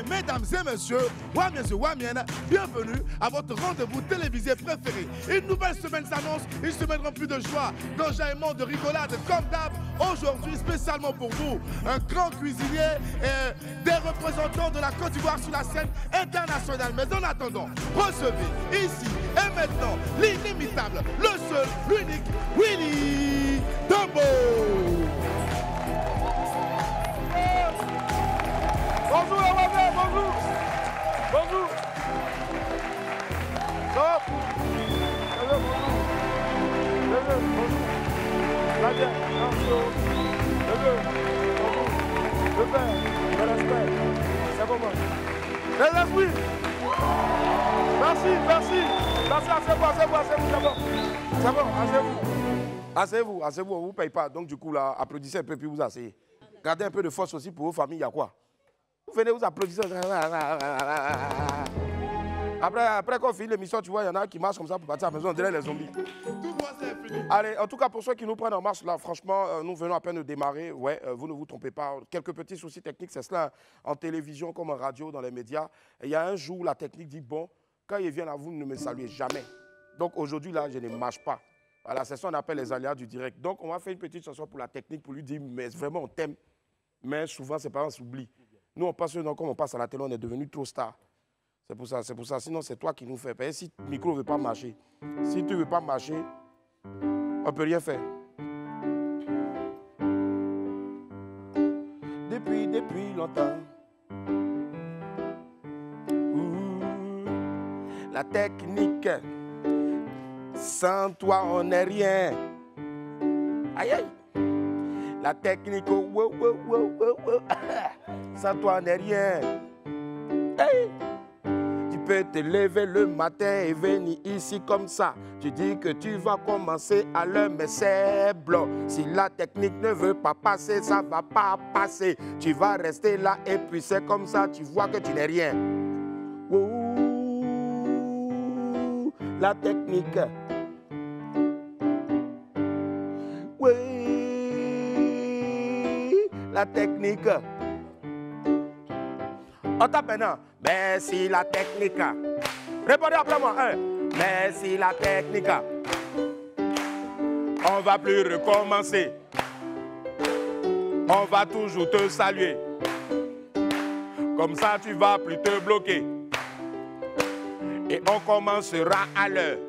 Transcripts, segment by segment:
mesdames et messieurs, bienvenue à votre rendez-vous télévisé préféré. Une nouvelle semaine s'annonce, une semaine remplie de joie, d'enjaillement, de rigolade, comme d'hab. Aujourd'hui, spécialement pour vous, un grand cuisinier et des représentants de la Côte d'Ivoire sur la scène internationale. Mais en attendant, recevez ici et maintenant l'inimitable, le seul, l'unique, Willy Dombo. Bonjour la Wabé, bonjour. Bonjour. Stop. Bonjour. La bien. Bonjour. Le père, le respect. C'est bon. Les esprits. Merci, merci. Merci, asseyez-vous, c'est bon. C'est bon, asseyez-vous, on ne vous paye pas. Donc du coup, là, applaudissez un peu puis vous asseyez. Gardez un peu de force aussi pour vos familles, il y a quoi? Vous venez, vous applaudissez. Après qu'on finit l'émission, tu vois, il y en a qui marchent comme ça pour partir à la maison, on dirait les zombies. Tout droit, c'est fini. Allez, en tout cas, pour ceux qui nous prennent en marche, là, franchement, nous venons à peine de démarrer. Ouais, vous ne vous trompez pas. Quelques petits soucis techniques, c'est cela, en télévision comme en radio, dans les médias. Et il y a un jour où la technique dit, bon, quand ils viennent à vous, ne me saluez jamais. Donc aujourd'hui, là, je ne marche pas. Voilà, c'est ça qu'on appelle les aléas du direct. Donc, on va faire une petite chanson pour la technique, pour lui dire, mais vraiment, on t'aime. Mais souvent, ses parents s'oublient. Nous, on passe, comme on passe à la télé, on est devenu trop star. C'est pour ça. Sinon, c'est toi qui nous fais. Parce que si le micro ne veut pas marcher, si tu ne veux pas marcher, on ne peut rien faire. Depuis longtemps, la technique, sans toi, on n'est rien. Aïe, aïe. La technique, sans toi, on n'est rien. Hey. Tu peux te lever le matin et venir ici comme ça. Tu dis que tu vas commencer à l'heure, mais c'est blanc. Si la technique ne veut pas passer, ça ne va pas passer. Tu vas rester là et puis c'est comme ça, tu vois que tu n'es rien. Ouh, la technique. Oui, la technique. On tape maintenant. Merci la technique. Répondez après moi. Merci la technique. On va plus recommencer. On va toujours te saluer. Comme ça, tu vas plus te bloquer. Et on commencera à l'heure.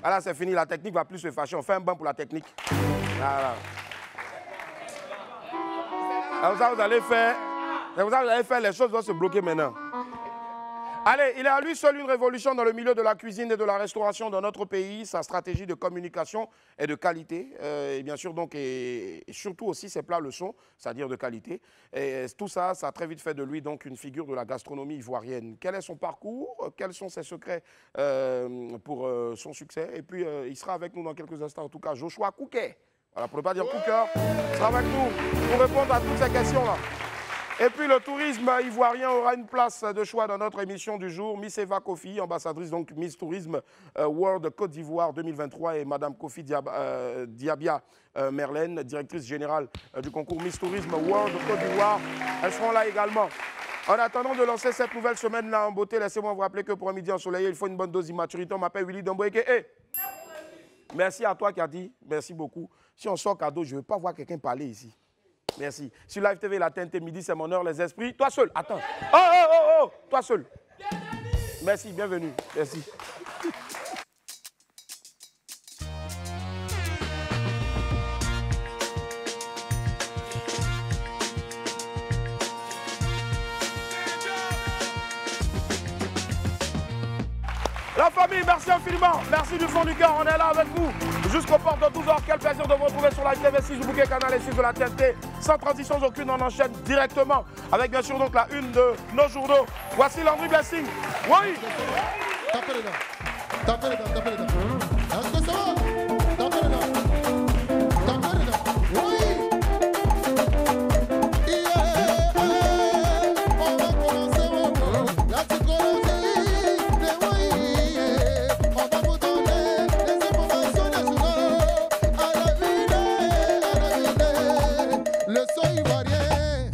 Voilà, c'est fini. La technique va plus se fâcher. On fait un banc pour la technique. Voilà. Alors ça, vous allez faire... Vous allez faire, les choses vont se bloquer maintenant. Allez, il est à lui seul une révolution dans le milieu de la cuisine et de la restauration dans notre pays. Sa stratégie de communication est de qualité. Et bien sûr, donc, et surtout aussi ses plats le sont, c'est-à-dire de qualité. Et tout ça, ça a très vite fait de lui donc une figure de la gastronomie ivoirienne. Quel est son parcours? Quels sont ses secrets pour son succès? Et puis, il sera avec nous dans quelques instants, en tout cas, Joshua Kouké. Voilà, pour ne pas dire Cooker, sera avec nous pour répondre à toutes ces questions-là. Et puis le tourisme ivoirien aura une place de choix dans notre émission du jour. Miss Eva Kofi, ambassadrice donc Miss Tourisme World Côte d'Ivoire 2023 et Madame Kofi Diabia Merlène, directrice générale du concours Miss Tourisme World Côte d'Ivoire. Elles seront là également. En attendant de lancer cette nouvelle semaine-là en beauté, laissez-moi vous rappeler que pour un midi ensoleillé, il faut une bonne dose d'immaturité. On m'appelle Willy Dombo. Merci à toi qui as dit, merci beaucoup. Si on sort cadeau, je ne veux pas voir quelqu'un parler ici. Merci. Sur Live TV, la TNT midi, c'est mon heure, les esprits. Toi seul, attends. Oh, toi seul. Merci, bienvenue. Merci. La famille, merci infiniment. Merci du fond du cœur. On est là avec vous jusqu'aux portes de 12h. Quel plaisir de vous retrouver sur la TV6 du bouquet canal et 6 de la TNT. Sans transition aucune, on enchaîne directement avec bien sûr donc la une de nos journaux. Voici Landry Blessing. Oui. Tapez les dents. Tapez les dents. Tapez les dents. Est-ce que ça va? Tapez les dents. Tapez les dents. Oui. On va commencer. Là, tu commences. Le son ivoirien,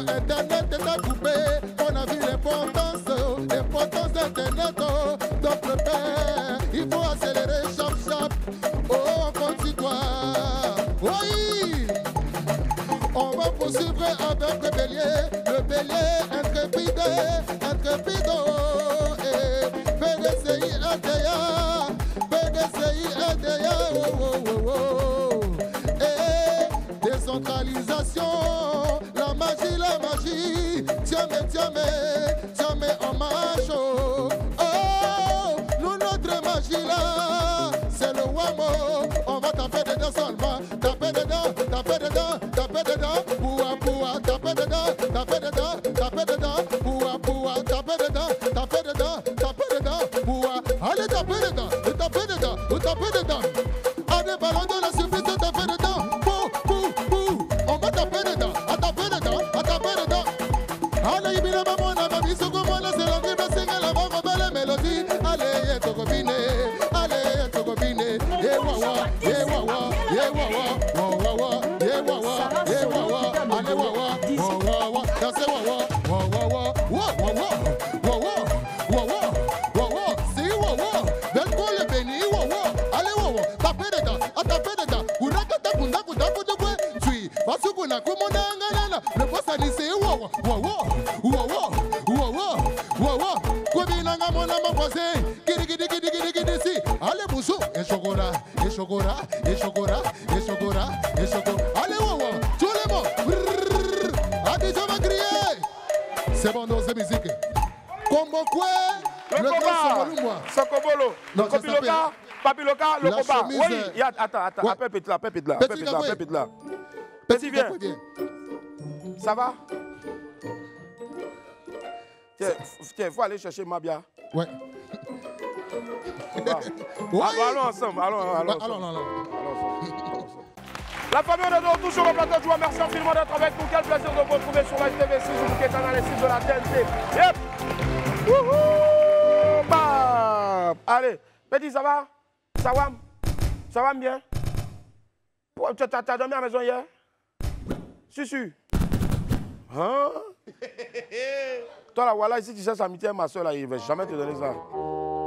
Internet est à couper. On a vu l'importance d'Internet. Donc le père, il faut accélérer, chap chap. Oh, continue-toi. Oui. On va poursuivre avec le bélier intrépide, PDCI LDA, décentralisation, la magie, tiens mais en marche, nous notre magie là, c'est le Wamo, on va taper dedans seulement, taper dedans, poua, taper dedans, poua, taper dedans, poua, allez taper dedans, allez ballon de la surface, taper dedans, on va taper dedans, allez ibila mamona, mabiso kumona, c'est la vie, c'est la belle mélodie, allez tokobine, le boss a dit c'est allez bonjour et chocolat allez tout le monde Adidjan va crier c'est bon dans cette musique Combo quoi le grand Sokobolo non Papiloka le combat oui attends appelle là Petit viens ça va tiens faut aller chercher Mabia ouais allons ensemble allons. La famille on est de retour sur le plateau de joie. Merci infiniment d'être avec nous. Quel plaisir de vous retrouver sur la TV6 ou Bouquet Canal et 6 de la TNT. Yep. Wouhou. Bam. Allez, Petit, ça va? Ça va bien? Tu as dormi à la maison hier? Susu. Hein? Toi là, voilà, ici tu cherches amitié à ma soeur là, il ne va jamais te donner ça.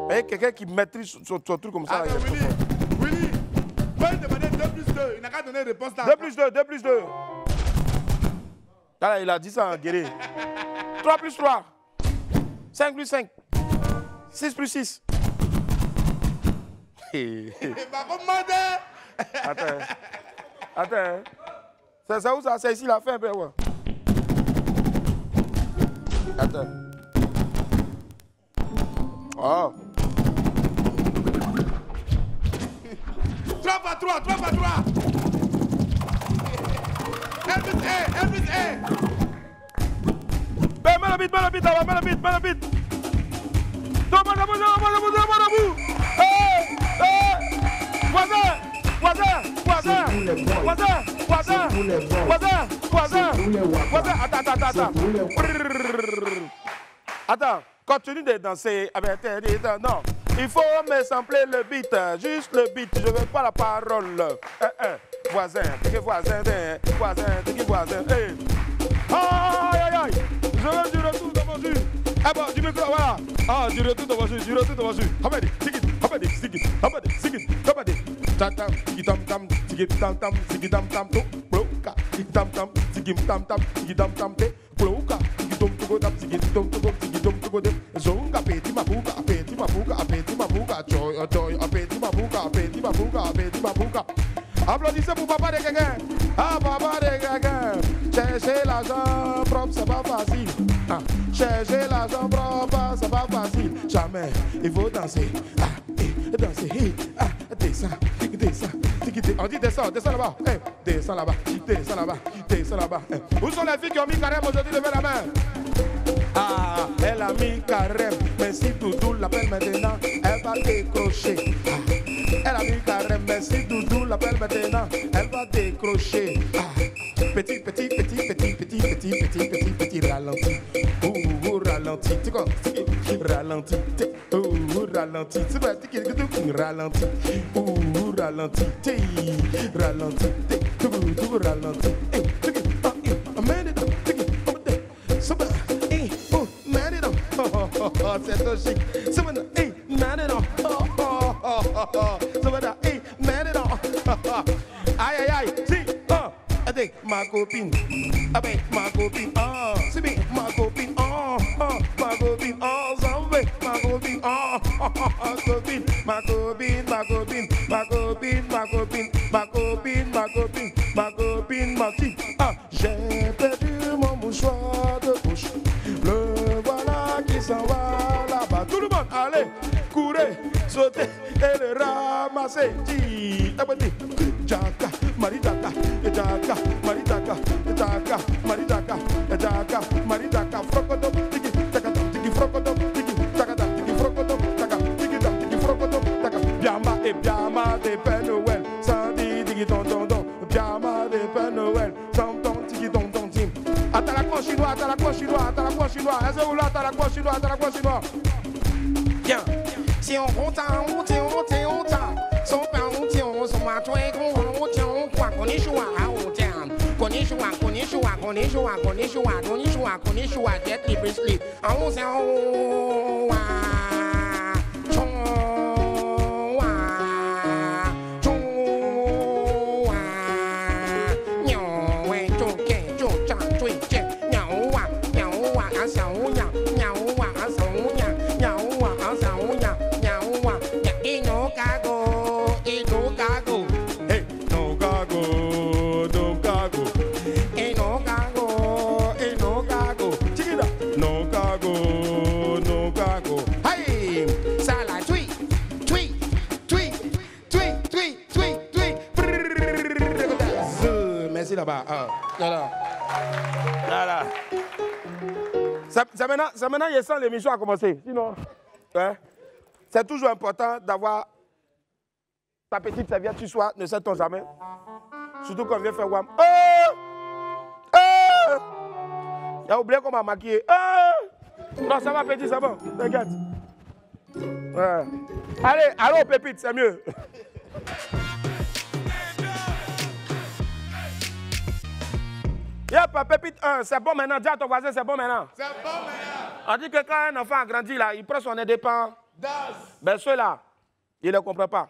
Et quelqu'un qui maîtrise son truc comme ça. Willy, va lui demander 2 plus 2. Il n'a qu'à donner réponse là. 2 plus 2. Là, il a dit ça en guéri. 3 plus 3. 5 plus 5. 6 plus 6. Il va commander. Attends. C'est où ça? C'est ici la fin, ouais. Attends. Oh. 3 par 3. 1 plus A. Mets le beat. Attends, continue de danser. Non, il faut me sampler le beat, juste le beat, je veux pas la parole. Voisin, t'es voisin. Aïe, je veux du retour dans mon jus. Ah bon, du micro, voilà. Ah, du retour dans mon jus. Habadi, sigit. Tam, tam, bloka, tam, tam, bloka, zonga, apeti mabuka, applaudissez pour papa de quelqu'un. Ah, papa de quelqu'un. Chercher l'argent propre, c'est pas facile. Chercher l'argent propre, c'est pas facile. Jamais, il faut danser. Danser. Descends. On dit descends là-bas. Descends là-bas. Où sont les filles qui ont mis carême aujourd'hui? Levez la main. Ah, elle a mis carême. Mais si Doudou l'appelle maintenant, elle va décrocher. Elle a mis carême. Mais si Doudou l'appelle maintenant, elle va décrocher. Petit, ralenti. Ralenti. Tu vois? Ralenti. Ralenti. C'est pas ralenti. Ralenti. Ralenti. c'est trop chic. C'est maintenant, hey, maintenant. C'est maintenant, hey, maintenant. Aïe, aïe, aïe, si, avec ma copine, c'est bien, ma copine, ma copine, ensemble, ma copine, copine, ma copine, ma copine, ma copine, ma copine, ma copine, ma copine, ma copine, ma petite, j'ai perdu mon mouchoir de bouche, le voilà qui s'en va là-bas, tout le monde, allez, courez, sautez et le ramasser, Jaka, Maridaka, Jaka, Maridaka, Jaka, Maridaka, Jaka, Maridaka, Frokodo, Tiki, Taka, Tiki, Frokodo, Tiki, Taka, Tiki, Frokodo, Taka, Tiki, Tiki, Frokodo, Taka, Biama et Biama de Père Noël, Sandy, Tiki, Ton, Biama de Père Noël, Tom, Tiki, Ton, Tim. Atalakon chinois, Atalakon chinois, Atalakon chinois, est-ce que vous l'avez Atalakon chinois, Atalakon chinois? Bien, si on compte, on tient. Son père, on tient, on s'en va, toi et on tient, on croit qu'on est choix, on tient. Qu'on est choix, qu'on est choix, qu'on est choix, qu'on est choix, qu'on est choix, qu'on est choix, d'être libre, libre. On tient, on va. Là-bas. Là. C'est maintenant, il sent l'émission a commencé. Sinon, hein, c'est toujours important d'avoir ta petite serviette sur soi, ne sait-on jamais. Surtout quand on vient faire WAM. Il a oublié qu'on m'a maquillé. Non, ça va, petit, c'est bon. T'inquiète. Ouais. Allez, pépite, c'est mieux. Yep, pépite 1, c'est bon maintenant. Dis à ton voisin, c'est bon maintenant. C'est bon maintenant. On dit que quand un enfant a grandi, là, il prend son indépendance. Ben ceux-là, il ne comprend pas.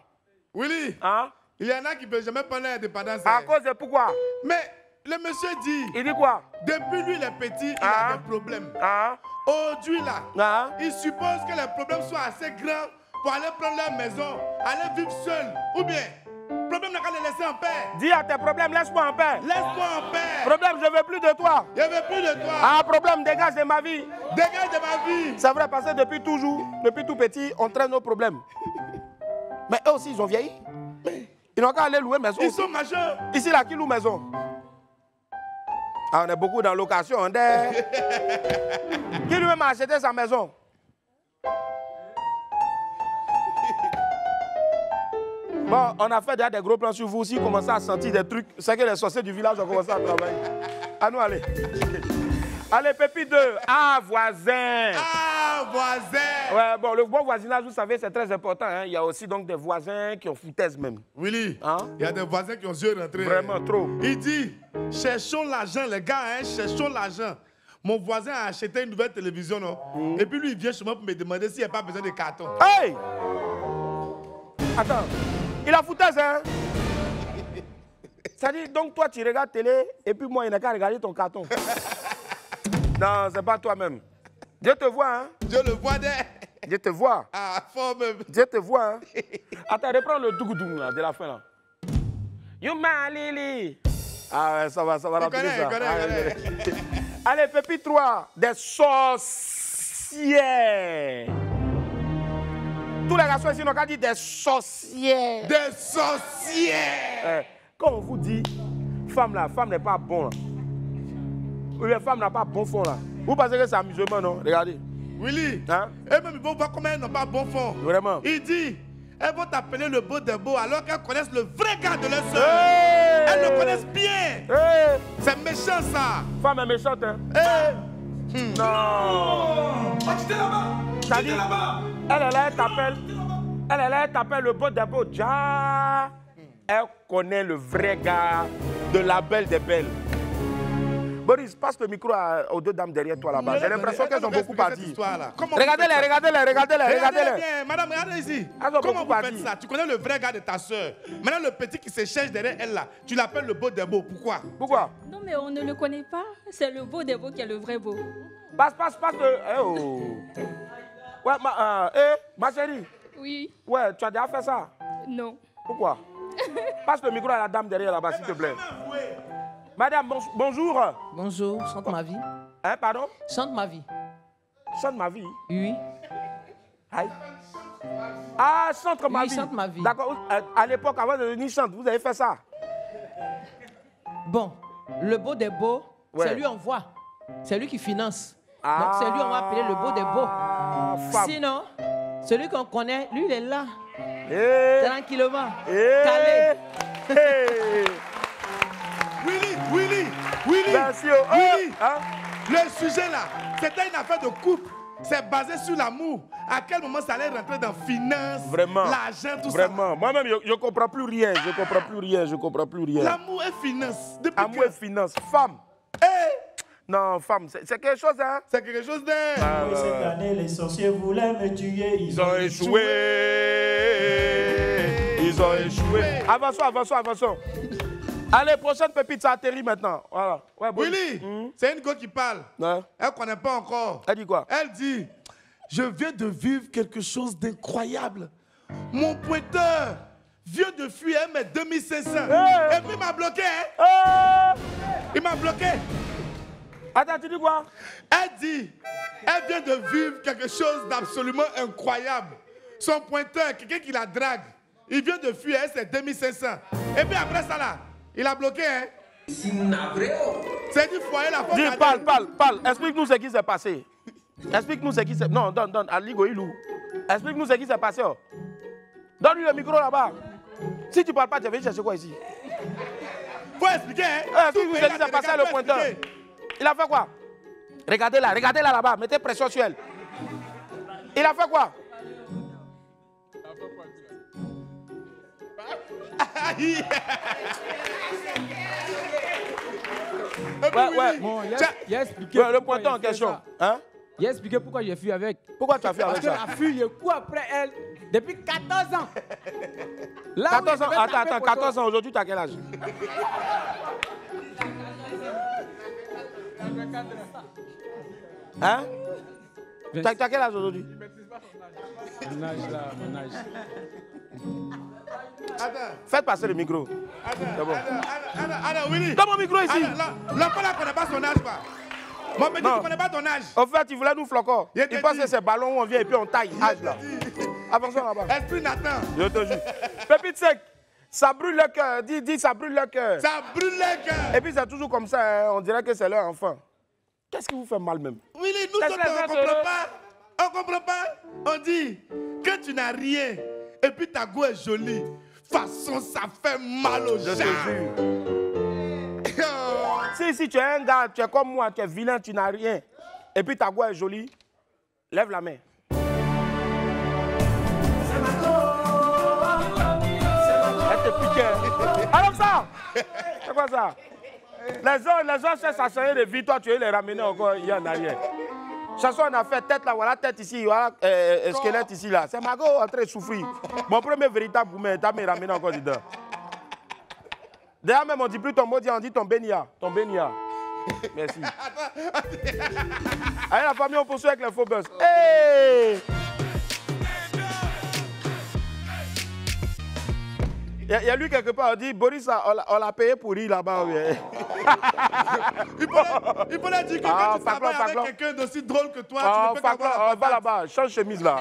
Willy, hein? Il y en a qui ne peuvent jamais prendre l'indépendance. À cause de pourquoi? Mais le monsieur dit. Il dit quoi? Depuis lui, il est petit, il a des problèmes. Aujourd'hui, là, il suppose que les problèmes soient assez grands pour aller prendre leur maison, aller vivre seul. Ou bien, problème n'a qu'à les laisser en paix. Dis à tes problèmes, laisse-moi en paix. Laisse-moi en paix. Problème, je ne veux plus de toi. Je ne veux plus de toi. Problème, dégage de ma vie. Dégage de ma vie. C'est vrai, parce que depuis toujours, depuis tout petit, on traîne nos problèmes. Mais eux aussi, ils ont vieilli. Ils n'ont qu'à aller louer maison. Ils sont majeurs. Ici, là, qui loue maison? On est beaucoup dans location. Qui lui-même a acheté sa maison? Bon, on a fait déjà des gros plans sur vous aussi, commencez à sentir des trucs. C'est que les sorciers du village ont commencé à travailler. À nous, allez. Allez, Pépite 2. Voisin. Voisin. Ouais, bon, le bon voisinage, vous savez, c'est très important. Hein. Il y a aussi donc des voisins qui ont foutaise même. Willy, il y a des voisins qui ont yeux rentrés. Vraiment trop. Il dit, cherchons l'argent, les gars, cherchons l'argent. Mon voisin a acheté une nouvelle télévision, non? Et puis lui, il vient chez moi pour me demander s'il n'y a pas besoin de carton. Hey! Attends. Il a foutaise, hein? Ça dit, donc toi, tu regardes télé, et puis moi, il n'a qu'à regarder ton carton. Non, c'est pas toi-même. Dieu te voit, hein? Dieu le voit d'elle. Dieu te voit. Fort même. Dieu te voit, hein? Attends, reprends le dougoudou, là, de la fin, là. You ma Lily. Ouais, ça va rentrer ça. Connais. Allez, Pépite 3, des sorcières. Tous les garçons ici n'ont qu'à dire des sorcières. Des sorcières. Quand on vous dit, femme n'est pas bon là. Ou les femmes n'a pas bon fond là. Vous pensez que c'est amusement, non? Regardez. Willy, hein? Et même ils vont voir comment elles n'ont pas bon fond. Vraiment. Il dit, elles vont t'appeler le beau des beaux alors qu'elles connaissent le vrai gars de leur soeur. Hey! Elles le connaissent bien. Hey! C'est méchant ça. Femme est méchante, hein? Hey! Non. Tu t'es là-bas. Ça dit, elle t'appelle le beau des beaux. Elle connaît le vrai gars de la belle des belles. Boris, passe le micro aux deux dames derrière toi là-bas. J'ai l'impression qu'elles ont beaucoup à dire. Regardez-les. Regardez-les bien. Madame, regardez ici. Comment vous faites ça? Tu connais le vrai gars de ta soeur. Maintenant, le petit qui se cherche derrière elle là, tu l'appelles le beau des beaux. Pourquoi? Non, mais on ne le connaît pas. C'est le beau des beaux qui est le vrai beau. Passe le... Eh oh. Ouais, ma chérie. Oui. Ouais, tu as déjà fait ça? Non. Pourquoi? Passe le micro à la dame derrière là-bas, s'il te plaît. Madame, bonjour. Bonjour, chante ma vie. Hein, pardon? Chante ma vie. Chante ma vie? Oui. Aïe. Ah, chante ma vie. Chante ma vie. D'accord. À l'époque, avant de devenir chante, vous avez fait ça? Bon, le beau des beaux, ouais. C'est lui on voit. C'est lui qui finance. Donc c'est lui on va appeler le beau des beaux. Sinon, celui qu'on connaît, lui il est là. Tranquillement. Calé. Willy. Merci. Willy. Hein? Le sujet là, c'était une affaire de couple. C'est basé sur l'amour. À quel moment ça allait rentrer dans finance, l'argent, tout ça? Vraiment. Moi-même, je ne comprends plus rien. Je comprends plus rien. L'amour et finance. Amour et finance. Femme. Non, femme, c'est quelque chose, hein? C'est quelque chose de... Cette année, les sorciers voulaient me tuer. Ils ont échoué. Avançons. Allez, prochaine pépite, ça atterrit maintenant. Voilà. Ouais, bon. Willy, c'est une go qui parle. Ouais. Elle ne connaît pas encore. Elle dit quoi? Elle dit, je viens de vivre quelque chose d'incroyable. Mon pointeur vient de fuir, elle met 2500. Et puis il m'a bloqué. Il m'a bloqué. Attends, tu dis quoi? Elle dit, elle vient de vivre quelque chose d'absolument incroyable. Son pointeur, quelqu'un qui la drague, il vient de fuir, elle, c'est 2500. Et puis après ça là, il a bloqué, hein? C'est du foyer la femme. Dis, parle. Explique-nous ce qui s'est passé. Non, donne. Aligo Ilou. Explique-nous ce qui s'est passé. Oh. Donne-lui le micro là-bas. Si tu ne parles pas, tu vas chercher quoi ici? Faut expliquer, hein? Explique-nous ce qui s'est passé à le pointeur. Il a fait quoi? Regardez-la là-bas. Mettez pression sur elle. Il a fait quoi? Ouais. Bon, il a expliqué. Le pointeur en question. Hein? Il a expliqué pourquoi j'ai fui avec. Pourquoi tu as fui avec ça? Parce que la fille, je cours après elle depuis 14 ans. Là 14 ans? Attends, 14 ans. Aujourd'hui, tu as quel âge? Hein? Tu as quel âge aujourd'hui? Mon âge. Attends. Faites passer le micro. Attends, Willy. Donne mon micro ici. L'enfant là ne connaît pas son âge, pas. Mon petit ne connaît pas ton âge. En fait, il voulait nous floquer. Il pense que c'est ballon où on vient et puis on taille. Âge là. Avançons là-bas. Esprit Nathan. Je te jure. Pépite sec. Ça brûle le cœur. Dis, ça brûle le cœur. Ça brûle le cœur. Et puis c'est toujours comme ça. Hein. On dirait que c'est leur enfant. Qu'est-ce qui vous fait mal même? Willy, nous on ne comprend pas. On ne comprend pas. On dit, quand tu n'as rien et puis ta go est jolie, façon ça fait mal aux gens. Si tu es un gars, tu es comme moi, tu es vilain, tu n'as rien, et puis ta go est jolie, lève la main. Elle te pique. Alors ça, c'est quoi ça? Les gens cherchent à changer de vie, toi tu veux les ramener encore hier en arrière. Chanson on a fait tête là, voilà tête ici, voilà squelette ici là. C'est ma go en train de souffrir. Mon premier véritable gourmet, t'as me ramené encore dedans. D'ailleurs même on dit plus ton mot, on dit ton bénia. Ton bénia. Merci. Allez la famille, on poursuit avec les faux buzz. Hey! Il y a lui quelque part, on dit, Boris, on l'a payé pour rire là-bas. Il fallait dire que quand tu travailles avec quelqu'un d'aussi drôle que toi, tu ne peux pas avoir la va là-bas, change chemise là.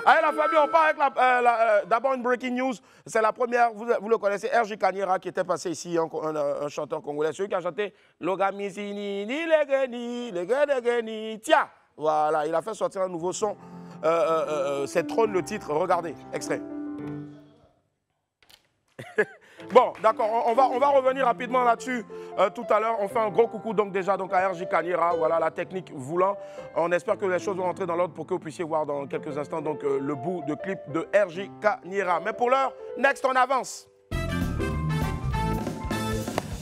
Allez la famille, on part avec d'abord une breaking news. C'est la première, vous le connaissez, RJ Kanyera qui était passé ici, un chanteur congolais. Celui qui a chanté Logamisini, ni legeni, tiens. Voilà, il a fait sortir un nouveau son. C'est Trône le titre, regardez, extrait. Bon, d'accord, on va revenir rapidement là-dessus tout à l'heure. On fait un gros coucou donc déjà à RJ Kanyera, voilà la technique voulant. On espère que les choses vont rentrer dans l'ordre pour que vous puissiez voir dans quelques instants donc, le bout de clip de RJ Kanyera. Mais pour l'heure, next on avance.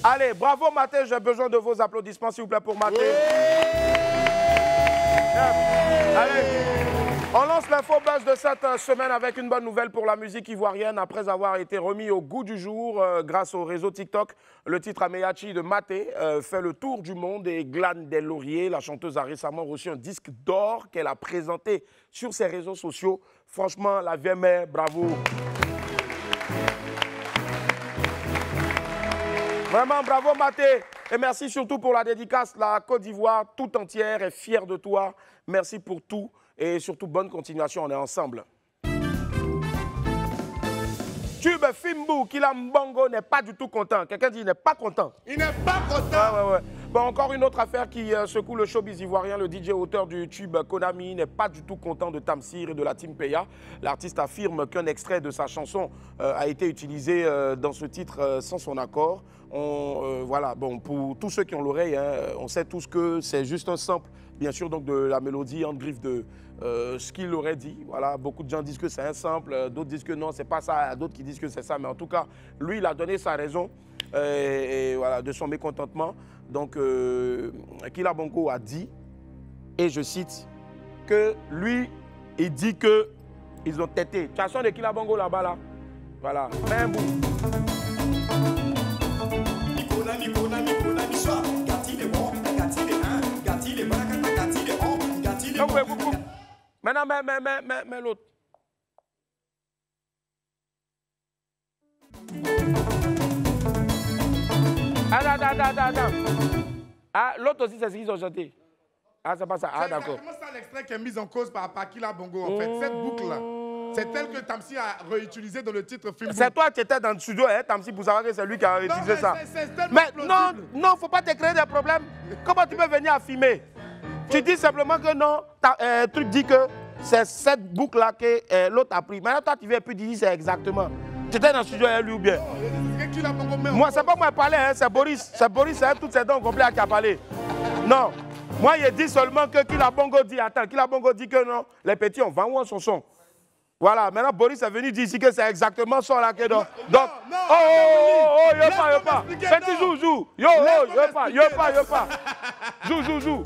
Allez, bravo Maté, j'ai besoin de vos applaudissements s'il vous plaît pour Maté. Allez, on lance l'info buzz de cette semaine avec une bonne nouvelle pour la musique ivoirienne. Après avoir été remis au goût du jour grâce au réseau TikTok, le titre Ameyachi de Maté fait le tour du monde et glane des lauriers. La chanteuse a récemment reçu un disque d'or qu'elle a présenté sur ses réseaux sociaux. Franchement, la vieille mère, bravo. Vraiment, bravo Maté. Et merci surtout pour la dédicace. La Côte d'Ivoire tout entière est fière de toi. Merci pour tout et surtout bonne continuation. On est ensemble. Tube Fimbu, Kilambongo n'est pas du tout content. Quelqu'un dit il n'est pas content. Il n'est pas content. Ouais. Bon, encore une autre affaire qui secoue le showbiz ivoirien. Le DJ auteur du tube Konami n'est pas du tout content de Tamsir et de la Team Peya. L'artiste affirme qu'un extrait de sa chanson a été utilisé dans ce titre sans son accord. Voilà, bon, pour tous ceux qui ont l'oreille, hein, on sait tous que c'est juste un sample, bien sûr, donc de la mélodie en griffe de ce qu'il aurait dit. Voilà, beaucoup de gens disent que c'est un sample, d'autres disent que non, c'est pas ça, d'autres qui disent que c'est ça. Mais en tout cas, lui, il a donné sa raison et voilà, de son mécontentement. Donc, Kilabongo a dit, et je cite, que lui, il dit qu'ils ont têté. Tu as son de Kilabongo là-bas, là. Voilà, fais un bout. Maintenant, mais l'autre. Attends. Ah, l'autre aussi, c'est ce qu'ils ont chanté. Ah, c'est pas ça. Ah, d'accord. C'est ça l'extrait qui est mis en cause par Kilabongo, en fait. Cette boucle-là, c'est telle que Tamsir a réutilisé dans le titre Fimbu. C'est toi qui étais dans le studio, hein, Tamsir, pour savoir que c'est lui qui a réutilisé ça. Mais non, faut pas te créer des problèmes. Comment tu peux venir à filmer? Tu dis simplement que non, tu dis que c'est cette boucle-là que l'autre a pris. Maintenant, toi, tu viens et puis tu dis c'est exactement. Tu étais dans le studio avec lui ou bien? Moi, c'est pas moi qui parlais, hein, c'est Boris. C'est Boris, c'est toutes ces dents complets qui a parlé. Non. Moi, il dit seulement que Kilabongo dit, attends, Kilabongo dit que non, les petits, on va où son son. Voilà, maintenant Boris est venu dire ici que c'est exactement ça là que donc. Non, yo pas. Petit joue. Yo pas. Joue.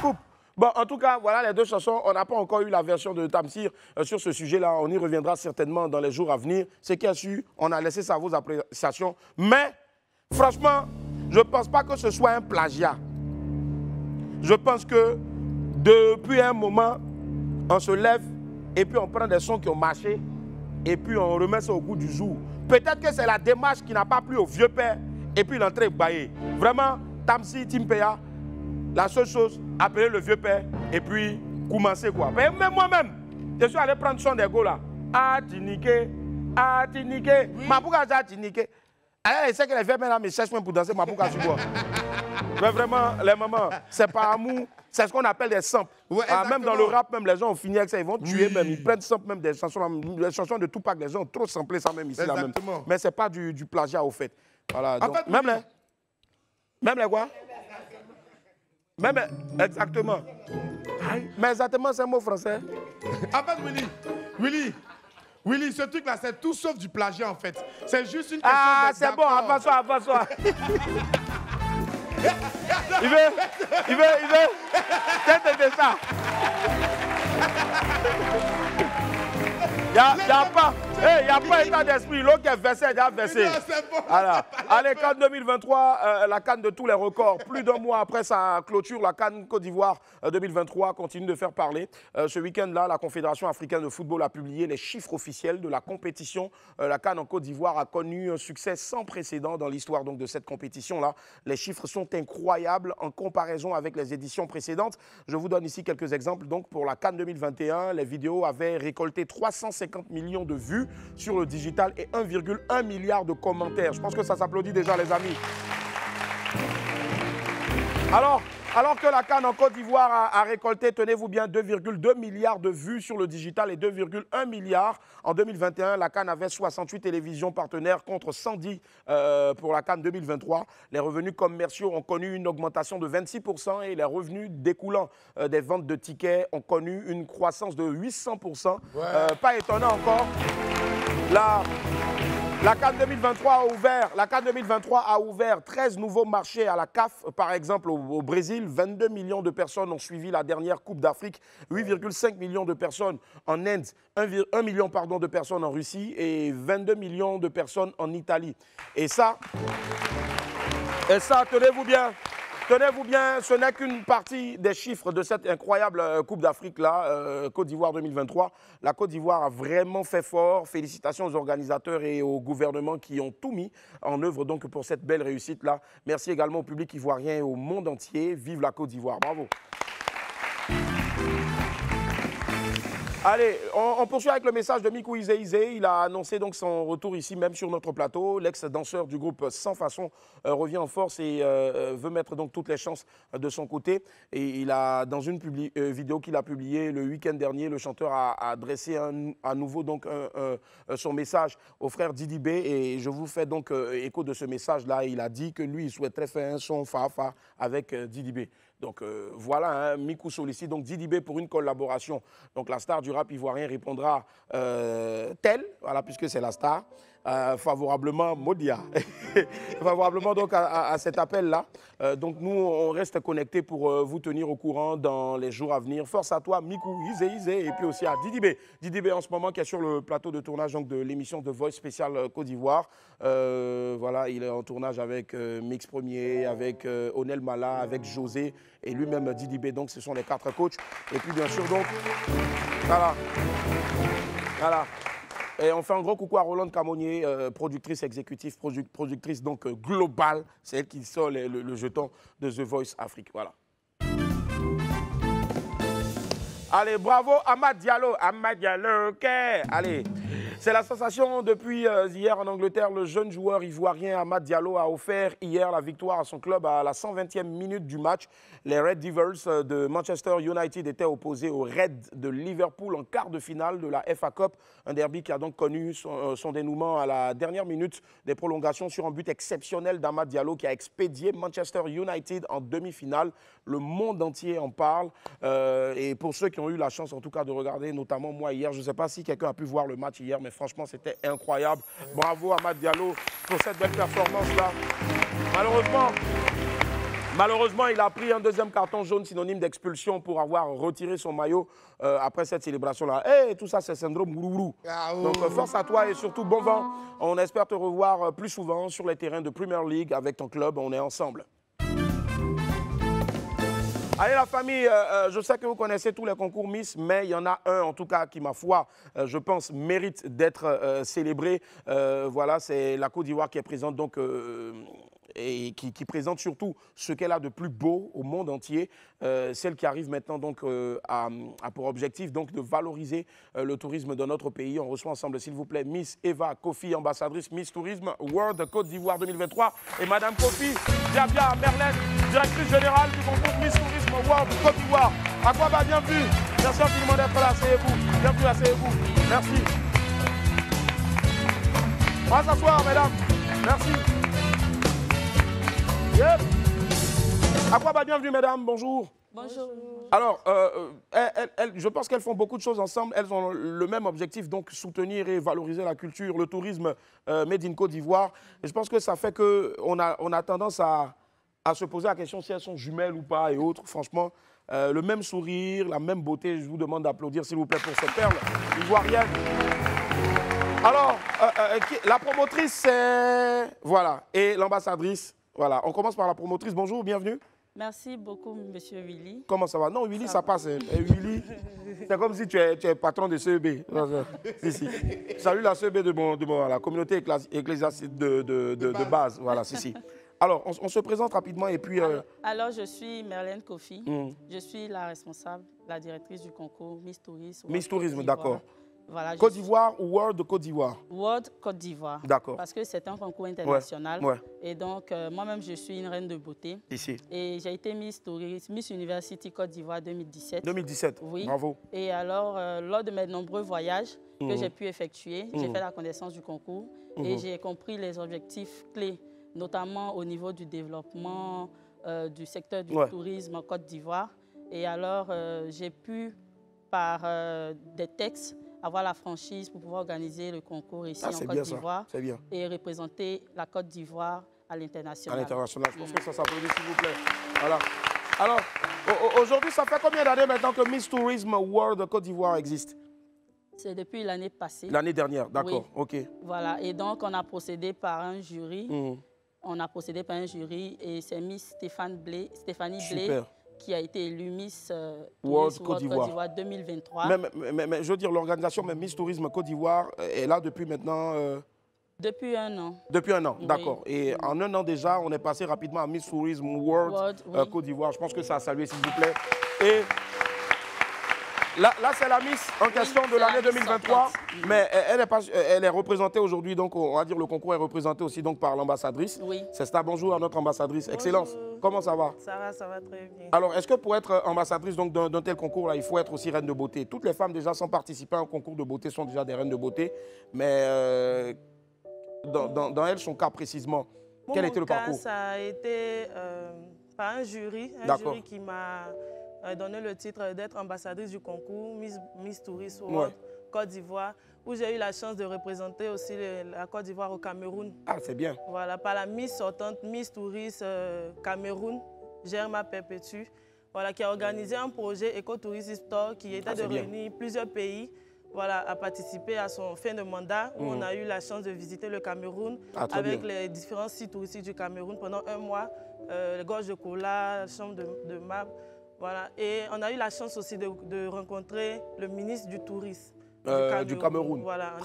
Coupe. Bon, en tout cas, voilà les deux chansons. On n'a pas encore eu la version de Tamsir sur ce sujet-là. On y reviendra certainement dans les jours à venir. Ce qui est sûr, on a laissé ça à vos appréciations. Mais, franchement, je ne pense pas que ce soit un plagiat. Je pense que depuis un moment, on se lève et puis on prend des sons qui ont marché et puis on remet ça au goût du jour. Peut-être que c'est la démarche qui n'a pas plu au vieux père et puis l'entrée est baillée. Vraiment, Tamsir, Team Peya, la seule chose, appeler le vieux père et puis commencer quoi. Mais même moi-même, je suis allé prendre son d'ego là. Ah, Tinike. Ma bouga a Tinike. Elle sait que les vieux pères là me cherchent même pour danser ma bouga sur quoi. Mais vraiment, les mamans, c'est par amour, c'est ce qu'on appelle des samples. Ouais, même dans le rap, même les gens ont fini avec ça, ils vont tuer même, ils prennent samples même des chansons, les chansons de Tupac, les gens ont trop samplé ça même ici là même. Mais c'est pas du plagiat au fait. Voilà. Donc, fait, même les quoi? Même, exactement. Mais exactement, c'est un mot français. En fait, Willy, ce truc-là, c'est tout sauf du plagiat, en fait. C'est juste une question de... Ah, c'est bon, avance-toi. Il veut. C'était ça. Il n'y a pas état d'esprit. L'autre qui est versé, il a versé. Voilà. Allez, CAN 2023, la CAN de tous les records. Plus d'un mois après sa clôture, la CAN Côte d'Ivoire 2023 continue de faire parler. Ce week-end-là, la Confédération africaine de football a publié les chiffres officiels de la compétition. La CAN en Côte d'Ivoire a connu un succès sans précédent dans l'histoire de cette compétition-là. Les chiffres sont incroyables en comparaison avec les éditions précédentes. Je vous donne ici quelques exemples. Donc, pour la CAN 2021, les vidéos avaient récolté 350 millions de vues sur le digital et 1,1 milliard de commentaires. Je pense que ça s'applaudit déjà, les amis. Alors, Alors que la CAN en Côte d'Ivoire a récolté, tenez-vous bien, 2,2 milliards de vues sur le digital et 2,1 milliards en 2021. La CAN avait 68 télévisions partenaires contre 110 pour la CAN 2023. Les revenus commerciaux ont connu une augmentation de 26% et les revenus découlant des ventes de tickets ont connu une croissance de 800%. Pas étonnant encore. La CAN 2023 a ouvert 13 nouveaux marchés à la CAF. Par exemple, au Brésil, 22 millions de personnes ont suivi la dernière Coupe d'Afrique, 8,5 millions de personnes en Inde, 1 million de personnes en Russie et 22 millions de personnes en Italie. Et ça, tenez-vous bien, ce n'est qu'une partie des chiffres de cette incroyable Coupe d'Afrique-là, Côte d'Ivoire 2023. La Côte d'Ivoire a vraiment fait fort. Félicitations aux organisateurs et au gouvernement qui ont tout mis en œuvre donc, pour cette belle réussite-là. Merci également au public ivoirien et au monde entier. Vive la Côte d'Ivoire. Bravo. Allez, on poursuit avec le message de Miku Izé Izé. Il a annoncé donc son retour ici, même sur notre plateau. L'ex-danseur du groupe Sans Façon revient en force et veut mettre donc toutes les chances de son côté. Et il a, dans une vidéo qu'il a publiée le week-end dernier, le chanteur a adressé à nouveau donc son message au frère Didi B. Et je vous fais donc écho de ce message-là. Il a dit que lui, il souhaiterait faire un son Fa-Fa avec Didi B. Donc voilà, hein, Miku sollicite donc Didi B pour une collaboration. Donc la star du rap ivoirien répondra tel, voilà, puisque c'est la star, favorablement Modia, favorablement donc à cet appel-là. Donc nous, on reste connectés pour vous tenir au courant dans les jours à venir. Force à toi, Miku Izé Izé, et puis aussi à Didi B. Didi B en ce moment qui est sur le plateau de tournage donc, de l'émission The Voice spéciale Côte d'Ivoire. Voilà, il est en tournage avec Mix Premier, avec Onel Mala, avec José et lui-même Didi B. Donc ce sont les 4 coachs. Et puis bien sûr donc, voilà. Et on fait un gros coucou à Rolande Camonier, productrice exécutive, productrice donc globale. C'est elle qui sort le jeton de The Voice Afrique. Voilà. Allez, bravo Amad Diallo. Amad Diallo, ok. Allez. C'est la sensation depuis hier en Angleterre. Le jeune joueur ivoirien Amad Diallo a offert hier la victoire à son club à la 120e minute du match. Les Red Devils de Manchester United étaient opposés aux Reds de Liverpool en quart de finale de la FA Cup. Un derby qui a donc connu son dénouement à la dernière minute des prolongations sur un but exceptionnel d'Amad Diallo qui a expédié Manchester United en demi-finale. Le monde entier en parle. Et pour ceux qui ont eu la chance en tout cas de regarder, notamment moi hier, je ne sais pas si quelqu'un a pu voir le match hier, mais franchement, c'était incroyable. Bravo Amad Diallo pour cette belle performance-là. Malheureusement, il a pris un deuxième carton jaune synonyme d'expulsion pour avoir retiré son maillot après cette célébration-là. Et tout ça, c'est syndrome Gourourou. Donc, force à toi et surtout bon vent. On espère te revoir plus souvent sur les terrains de Premier League avec ton club. On est ensemble. Allez la famille, je sais que vous connaissez tous les concours Miss, mais il y en a un en tout cas qui, ma foi, je pense, mérite d'être célébré. Voilà, c'est la Côte d'Ivoire qui est présente donc, et qui présente surtout ce qu'elle a de plus beau au monde entier. Celle qui arrive maintenant donc, a pour objectif donc, de valoriser le tourisme de notre pays. On reçoit ensemble, s'il vous plaît, Miss Eva Kofi, ambassadrice Miss Tourisme World Côte d'Ivoire 2023, et Madame Kofi Diabia Merlène, directrice générale du concours Miss Tourisme World Côte d'Ivoire. Akwaba, bienvenue. Merci infiniment d'être là. Asseyez-vous. Bienvenue, asseyez-vous. Merci. On va s'asseoir, mesdames. Merci. Yep. Akwaba, bienvenue, mesdames. Bonjour. Bonjour. Alors, je pense qu'elles font beaucoup de choses ensemble. Elles ont le même objectif, donc soutenir et valoriser la culture, le tourisme made in Côte d'Ivoire. Et je pense que ça fait qu'on a tendance à se poser la question si elles sont jumelles ou pas et autres. Franchement, le même sourire, la même beauté. Je vous demande d'applaudir, s'il vous plaît, pour cette perle ivoirienne. Alors, la promotrice, c'est... Voilà. Et l'ambassadrice, voilà. On commence par la promotrice. Bonjour, bienvenue. Merci beaucoup, Monsieur Willy. Comment ça va? Non, Willy, ça passe. Willy, c'est comme si tu es patron de CEB. Si. Salut la CEB de la communauté ecclésiastique de base. Voilà, si. Alors, on se présente rapidement et puis... Alors, je suis Merlène Kofi. Je suis la responsable, la directrice du concours Miss Tourisme. Miss Tourisme, d'accord. Voilà, Côte d'Ivoire ou World de Côte d'Ivoire? World Côte d'Ivoire. D'accord. Parce que c'est un concours international. Ouais. Et donc, moi-même, je suis une reine de beauté. Ici. Et j'ai été Miss Touriste, Miss University Côte d'Ivoire 2017. 2017, oui. Bravo. Et alors, lors de mes nombreux voyages que j'ai pu effectuer, j'ai fait la connaissance du concours et j'ai compris les objectifs clés, notamment au niveau du développement du secteur du tourisme en Côte d'Ivoire. Et alors, j'ai pu, par des textes, avoir la franchise pour pouvoir organiser le concours ici en Côte d'Ivoire et représenter la Côte d'Ivoire à l'international. À l'international, je pense que ça s'applaudit, s'il vous plaît. Voilà. Alors, aujourd'hui, ça fait combien d'années maintenant que Miss Tourism World Côte d'Ivoire existe? C'est depuis l'année passée. L'année dernière, d'accord, ok. Voilà, et donc on a procédé par un jury. On a procédé par un jury et c'est Miss Stéphanie Blé qui a été élue Miss World Côte d'Ivoire 2023. Mais je veux dire, l'organisation Miss Tourisme Côte d'Ivoire est là depuis maintenant... Depuis un an. Depuis un an, d'accord. Et en un an déjà, on est passé rapidement à Miss Tourisme World Côte d'Ivoire. Je pense que ça a salué, s'il vous plaît. Et là c'est la Miss en question de l'année 2023. Mais elle est représentée aujourd'hui, donc on va dire le concours est représenté aussi donc, par l'ambassadrice. Oui. C'est ça, bonjour à notre ambassadrice. Bonjour. Excellence. Comment ça va? Ça va très bien. Alors, est-ce que pour être ambassadrice d'un tel concours-là, il faut être aussi reine de beauté? Toutes les femmes déjà sans participer à un concours de beauté sont déjà des reines de beauté. Mais dans elles, son cas précisément, quel était le parcours? Ça a été par un jury qui m'a donné le titre d'être ambassadrice du concours Miss Tourist World Côte d'Ivoire, où j'ai eu la chance de représenter aussi la Côte d'Ivoire au Cameroun. Ah, c'est bien. Voilà, par la Miss sortante, Miss Tourist Cameroun, Germa Perpétue, voilà, qui a organisé un projet Écotourisme Store qui était de réunir plusieurs pays, voilà, à participer à son fin de mandat, où on a eu la chance de visiter le Cameroun avec les différents sites touristiques du Cameroun pendant un mois, les gorges de Kola, la chambre de Mab, voilà. Et on a eu la chance aussi de rencontrer le ministre du Tourisme. Du Cameroun. Voilà,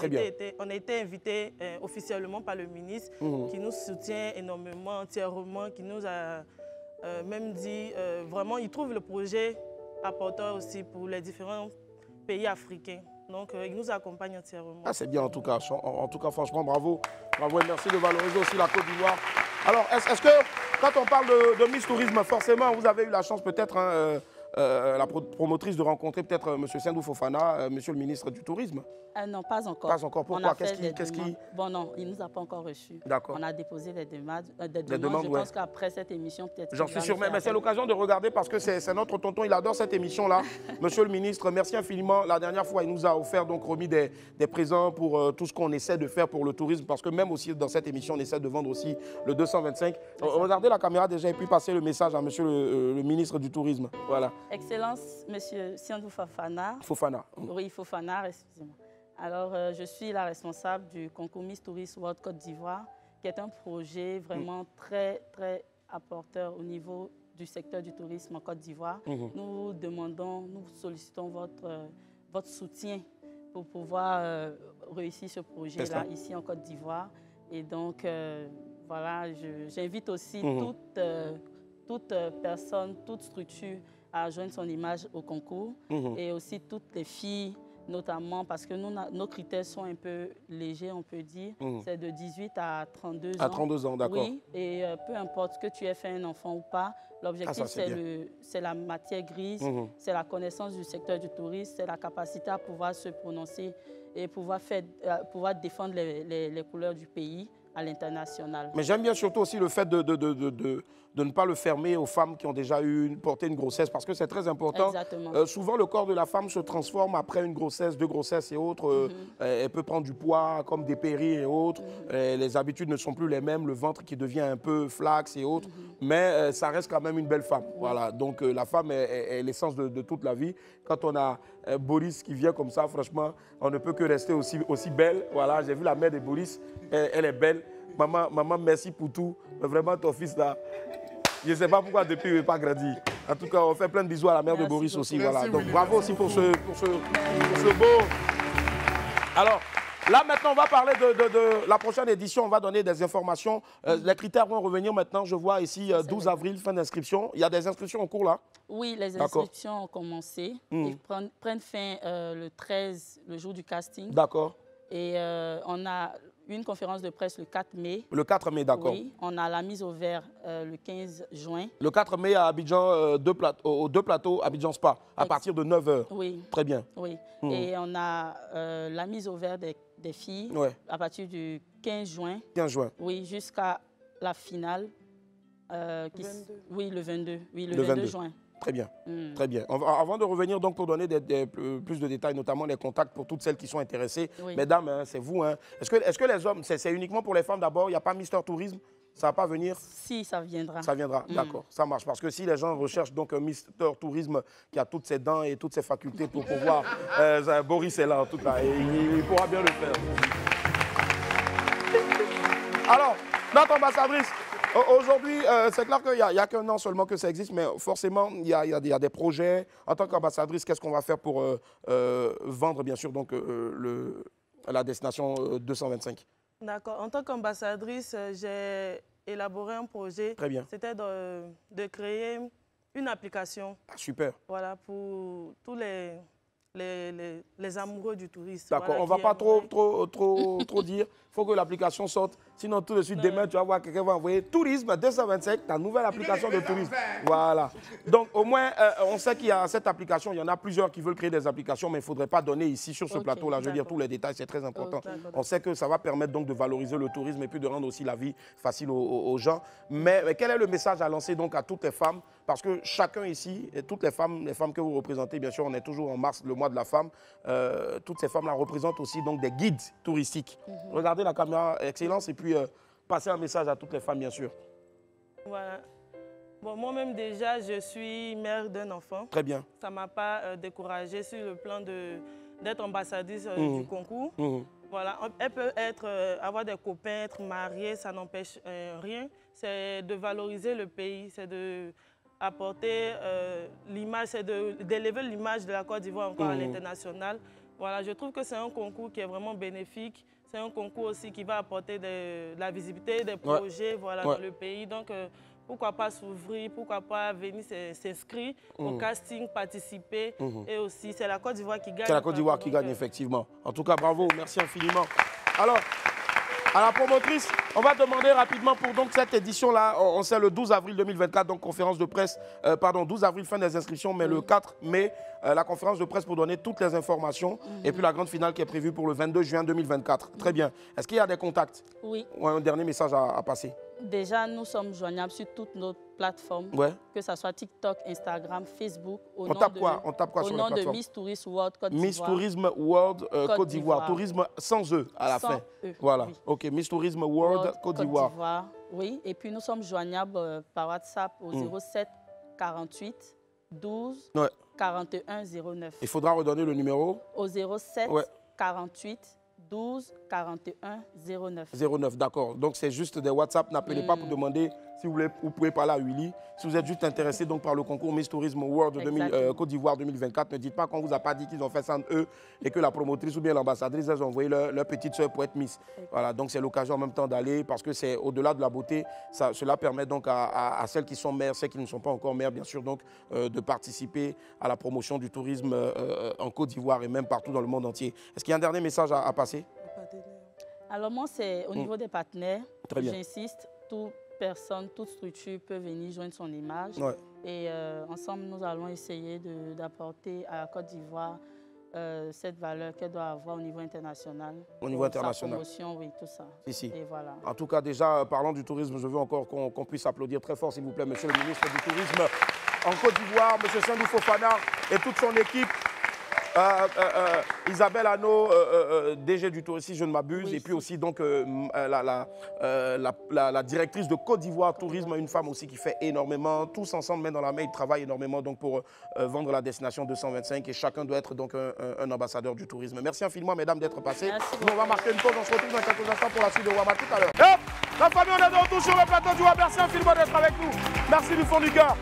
on a été invité officiellement par le ministre qui nous soutient énormément, entièrement, qui nous a même dit, vraiment, il trouve le projet apporteur aussi pour les différents pays africains. Donc, il nous accompagne entièrement. Ah, c'est bien en tout cas. En tout cas, franchement, bravo. Bravo et merci de valoriser aussi la Côte d'Ivoire. Alors, est-ce que quand on parle de Miss Tourisme, forcément, vous avez eu la chance peut-être... la promotrice de rencontrer peut-être M. Sendou Fofana, Monsieur le ministre du Tourisme? Non, pas encore. Pas encore. Pourquoi? Bon, non, il ne nous a pas encore reçus. D'accord. On a déposé des demandes. Je pense qu'après cette émission, peut-être... J'en suis sûr, mais c'est l'occasion de regarder parce que c'est notre tonton, il adore cette émission-là. Monsieur le ministre, merci infiniment. La dernière fois, il nous a offert, donc remis des présents pour tout ce qu'on essaie de faire pour le tourisme, parce que même aussi dans cette émission, on essaie de vendre aussi le 225. Regardez la caméra déjà et puis passez le message à Monsieur le ministre du Tourisme. Voilà. Excellence, Monsieur Sendou Fofana. Fofana. Oui, Fofana, excusez-moi. Alors, je suis la responsable du concours Miss Tourist World Côte d'Ivoire, qui est un projet vraiment très, très apporteur au niveau du secteur du tourisme en Côte d'Ivoire. Nous sollicitons votre soutien pour pouvoir réussir ce projet-là ici en Côte d'Ivoire. Et donc, voilà, j'invite aussi toute personne, toute structure à joindre son image au concours et aussi toutes les filles, notamment parce que nos critères sont un peu légers, on peut dire. C'est de 18 à 32 ans. À 32 ans, d'accord. Oui, et peu importe que tu aies fait un enfant ou pas, l'objectif, c'est la matière grise, c'est la connaissance du secteur du tourisme, c'est la capacité à pouvoir se prononcer et pouvoir défendre les couleurs du pays à l'international. Mais j'aime bien surtout aussi le fait de ne pas le fermer aux femmes qui ont déjà porté une grossesse, parce que c'est très important. Exactement. Souvent, le corps de la femme se transforme après une grossesse, 2 grossesses et autres. Elle peut prendre du poids, comme des péris et autres. Les habitudes ne sont plus les mêmes, le ventre qui devient un peu flax et autres. Mais ça reste quand même une belle femme. Voilà. Donc, la femme est l'essence de toute la vie. Quand on a Boris qui vient comme ça, franchement, on ne peut que rester aussi belle. Voilà, j'ai vu la mère de Boris, elle est belle. Maman, merci pour tout. Mais vraiment, ton fils là, je ne sais pas pourquoi depuis il n'est pas grandi. En tout cas, on fait plein de bisous à la mère de Boris aussi. Voilà. Donc bravo aussi pour ce beau. Alors, Là, maintenant, on va parler de la prochaine édition. On va donner des informations. Les critères vont revenir maintenant. Je vois ici 12 avril, fin d'inscription. Il y a des inscriptions en cours là? Oui, les inscriptions ont commencé. Ils prennent fin le 13, le jour du casting. D'accord. Et on a une conférence de presse le 4 mai. Le 4 mai, d'accord. Oui, on a la mise au vert le 15 juin. Le 4 mai à Abidjan, aux deux plateaux Abidjan Spa, à partir de 9 h. Oui. Très bien. Oui. Et on a la mise au vert des filles à partir du 15 juin. 15 juin. Oui, jusqu'à la finale. Oui, le 22. Oui, le 22 juin. Très bien, très bien. Avant de revenir donc pour donner plus de détails, notamment les contacts pour toutes celles qui sont intéressées, mesdames, hein, c'est vous. Hein. Est-ce que les hommes, c'est uniquement pour les femmes d'abord? Il n'y a pas Mister Tourisme? Ça ne va pas venir? Si, ça viendra. Ça viendra, d'accord, ça marche. Parce que si les gens recherchent donc un Mister Tourisme qui a toutes ses dents et toutes ses facultés pour pouvoir... Boris est là en tout cas, et il pourra bien le faire. Alors, notre ambassadrice, aujourd'hui, c'est clair qu'il n'y a qu'un an seulement que ça existe, mais forcément, il y a des projets. En tant qu'ambassadrice, qu'est-ce qu'on va faire pour vendre, bien sûr, donc, la destination 225? D'accord. En tant qu'ambassadrice, j'ai élaboré un projet. Très bien. C'était de créer une application. Ah, super. Voilà, pour tous les amoureux du tourisme. D'accord, voilà, on ne va pas trop dire. Il faut que l'application sorte. Sinon, tout de suite, demain, tu vas voir quelqu'un va envoyer Tourisme 225, ta nouvelle application de tourisme. Voilà. Donc, au moins, on sait qu'il y a cette application. Il y en a plusieurs qui veulent créer des applications, mais il ne faudrait pas donner ici, sur ce plateau-là. Je veux dire, tous les détails, c'est très important. On sait que ça va permettre donc de valoriser le tourisme et puis de rendre aussi la vie facile aux gens. Mais quel est le message à lancer donc à toutes les femmes? Parce que chacun ici, et toutes les femmes que vous représentez, bien sûr, on est toujours en mars, le mois de la femme. Toutes ces femmes-là représentent aussi donc des guides touristiques. Regardez la caméra, excellence, et puis passer un message à toutes les femmes, bien sûr. Voilà. Bon, moi-même déjà, je suis mère d'un enfant. Très bien. Ça ne m'a pas découragée sur le plan d'être ambassadrice du concours. Voilà. Elle peut avoir des copains, être mariée, ça n'empêche rien. C'est de valoriser le pays, c'est de apporter l'image, c'est d'élever l'image de la Côte d'Ivoire encore à l'international. Voilà, je trouve que c'est un concours qui est vraiment bénéfique. C'est un concours aussi qui va apporter de la visibilité, des projets dans le pays. Donc, pourquoi pas s'ouvrir, pourquoi pas venir s'inscrire au casting, participer. Et aussi, c'est la Côte d'Ivoire qui gagne. C'est la Côte d'Ivoire qui gagne, effectivement. En tout cas, bravo, merci infiniment. Alors, à la promotrice, on va demander rapidement pour donc cette édition-là, on sait le 12 avril 2024, donc conférence de presse, 12 avril, fin des inscriptions, mais le 4 mai, la conférence de presse pour donner toutes les informations, et puis la grande finale qui est prévue pour le 22 juin 2024. Très bien. Est-ce qu'il y a des contacts? Oui. Ou un dernier message à passer? Déjà, nous sommes joignables sur toutes nos plateformes, que ce soit TikTok, Instagram, Facebook. On tape quoi sur les plateformes? Au nom de Miss Tourisme World Côte d'Ivoire. Miss Tourisme World Côte d'Ivoire. Tourisme sans E à la fin. Voilà. Oui. OK, Miss Tourisme World Côte d'Ivoire. Oui, et puis nous sommes joignables par WhatsApp au 07 48 12 41 09. Il faudra redonner le numéro? Au 07 48 12 41 09. 09, d'accord. Donc c'est juste des WhatsApp. N'appelez pas pour demander si vous voulez. Vous pouvez parler à Willy. Si vous êtes juste intéressé donc par le concours Miss Tourisme World Côte d'Ivoire 2024, ne dites pas qu'on ne vous a pas dit qu'ils ont fait ça en eux et que la promotrice ou bien l'ambassadrice, elles ont envoyé leur petite soeur pour être Miss. Voilà, donc c'est l'occasion en même temps d'aller parce que c'est au-delà de la beauté. Cela permet donc à celles qui sont mères, celles qui ne sont pas encore mères, bien sûr, donc de participer à la promotion du tourisme en Côte d'Ivoire et même partout dans le monde entier. Est-ce qu'il y a un dernier message à passer? Alors moi, c'est au niveau des partenaires, j'insiste, toute personne, toute structure peut venir joindre son image. Et ensemble, nous allons essayer d'apporter à la Côte d'Ivoire cette valeur qu'elle doit avoir au niveau international. Au niveau international. Sa promotion, oui, tout ça. Ici. Et voilà. En tout cas, déjà, parlant du tourisme, je veux encore qu'on puisse applaudir très fort, s'il vous plaît, monsieur le ministre du Tourisme en Côte d'Ivoire, monsieur Sandou Fofana et toute son équipe. Isabelle Hano, DG du tourisme, si je ne m'abuse, et puis aussi donc la directrice de Côte d'Ivoire Tourisme, une femme aussi qui fait énormément. Tous ensemble, main dans la main, ils travaillent énormément donc pour vendre la destination 225 et chacun doit être donc un ambassadeur du tourisme. Merci infiniment, mesdames, d'être passées. Nous, on va marquer une pause, on se retrouve dans quelques instants pour la suite de Wama tout à l'heure. La famille, on est de retour sur le plateau du Wama. Merci infiniment d'être avec nous. Merci du fond du cœur.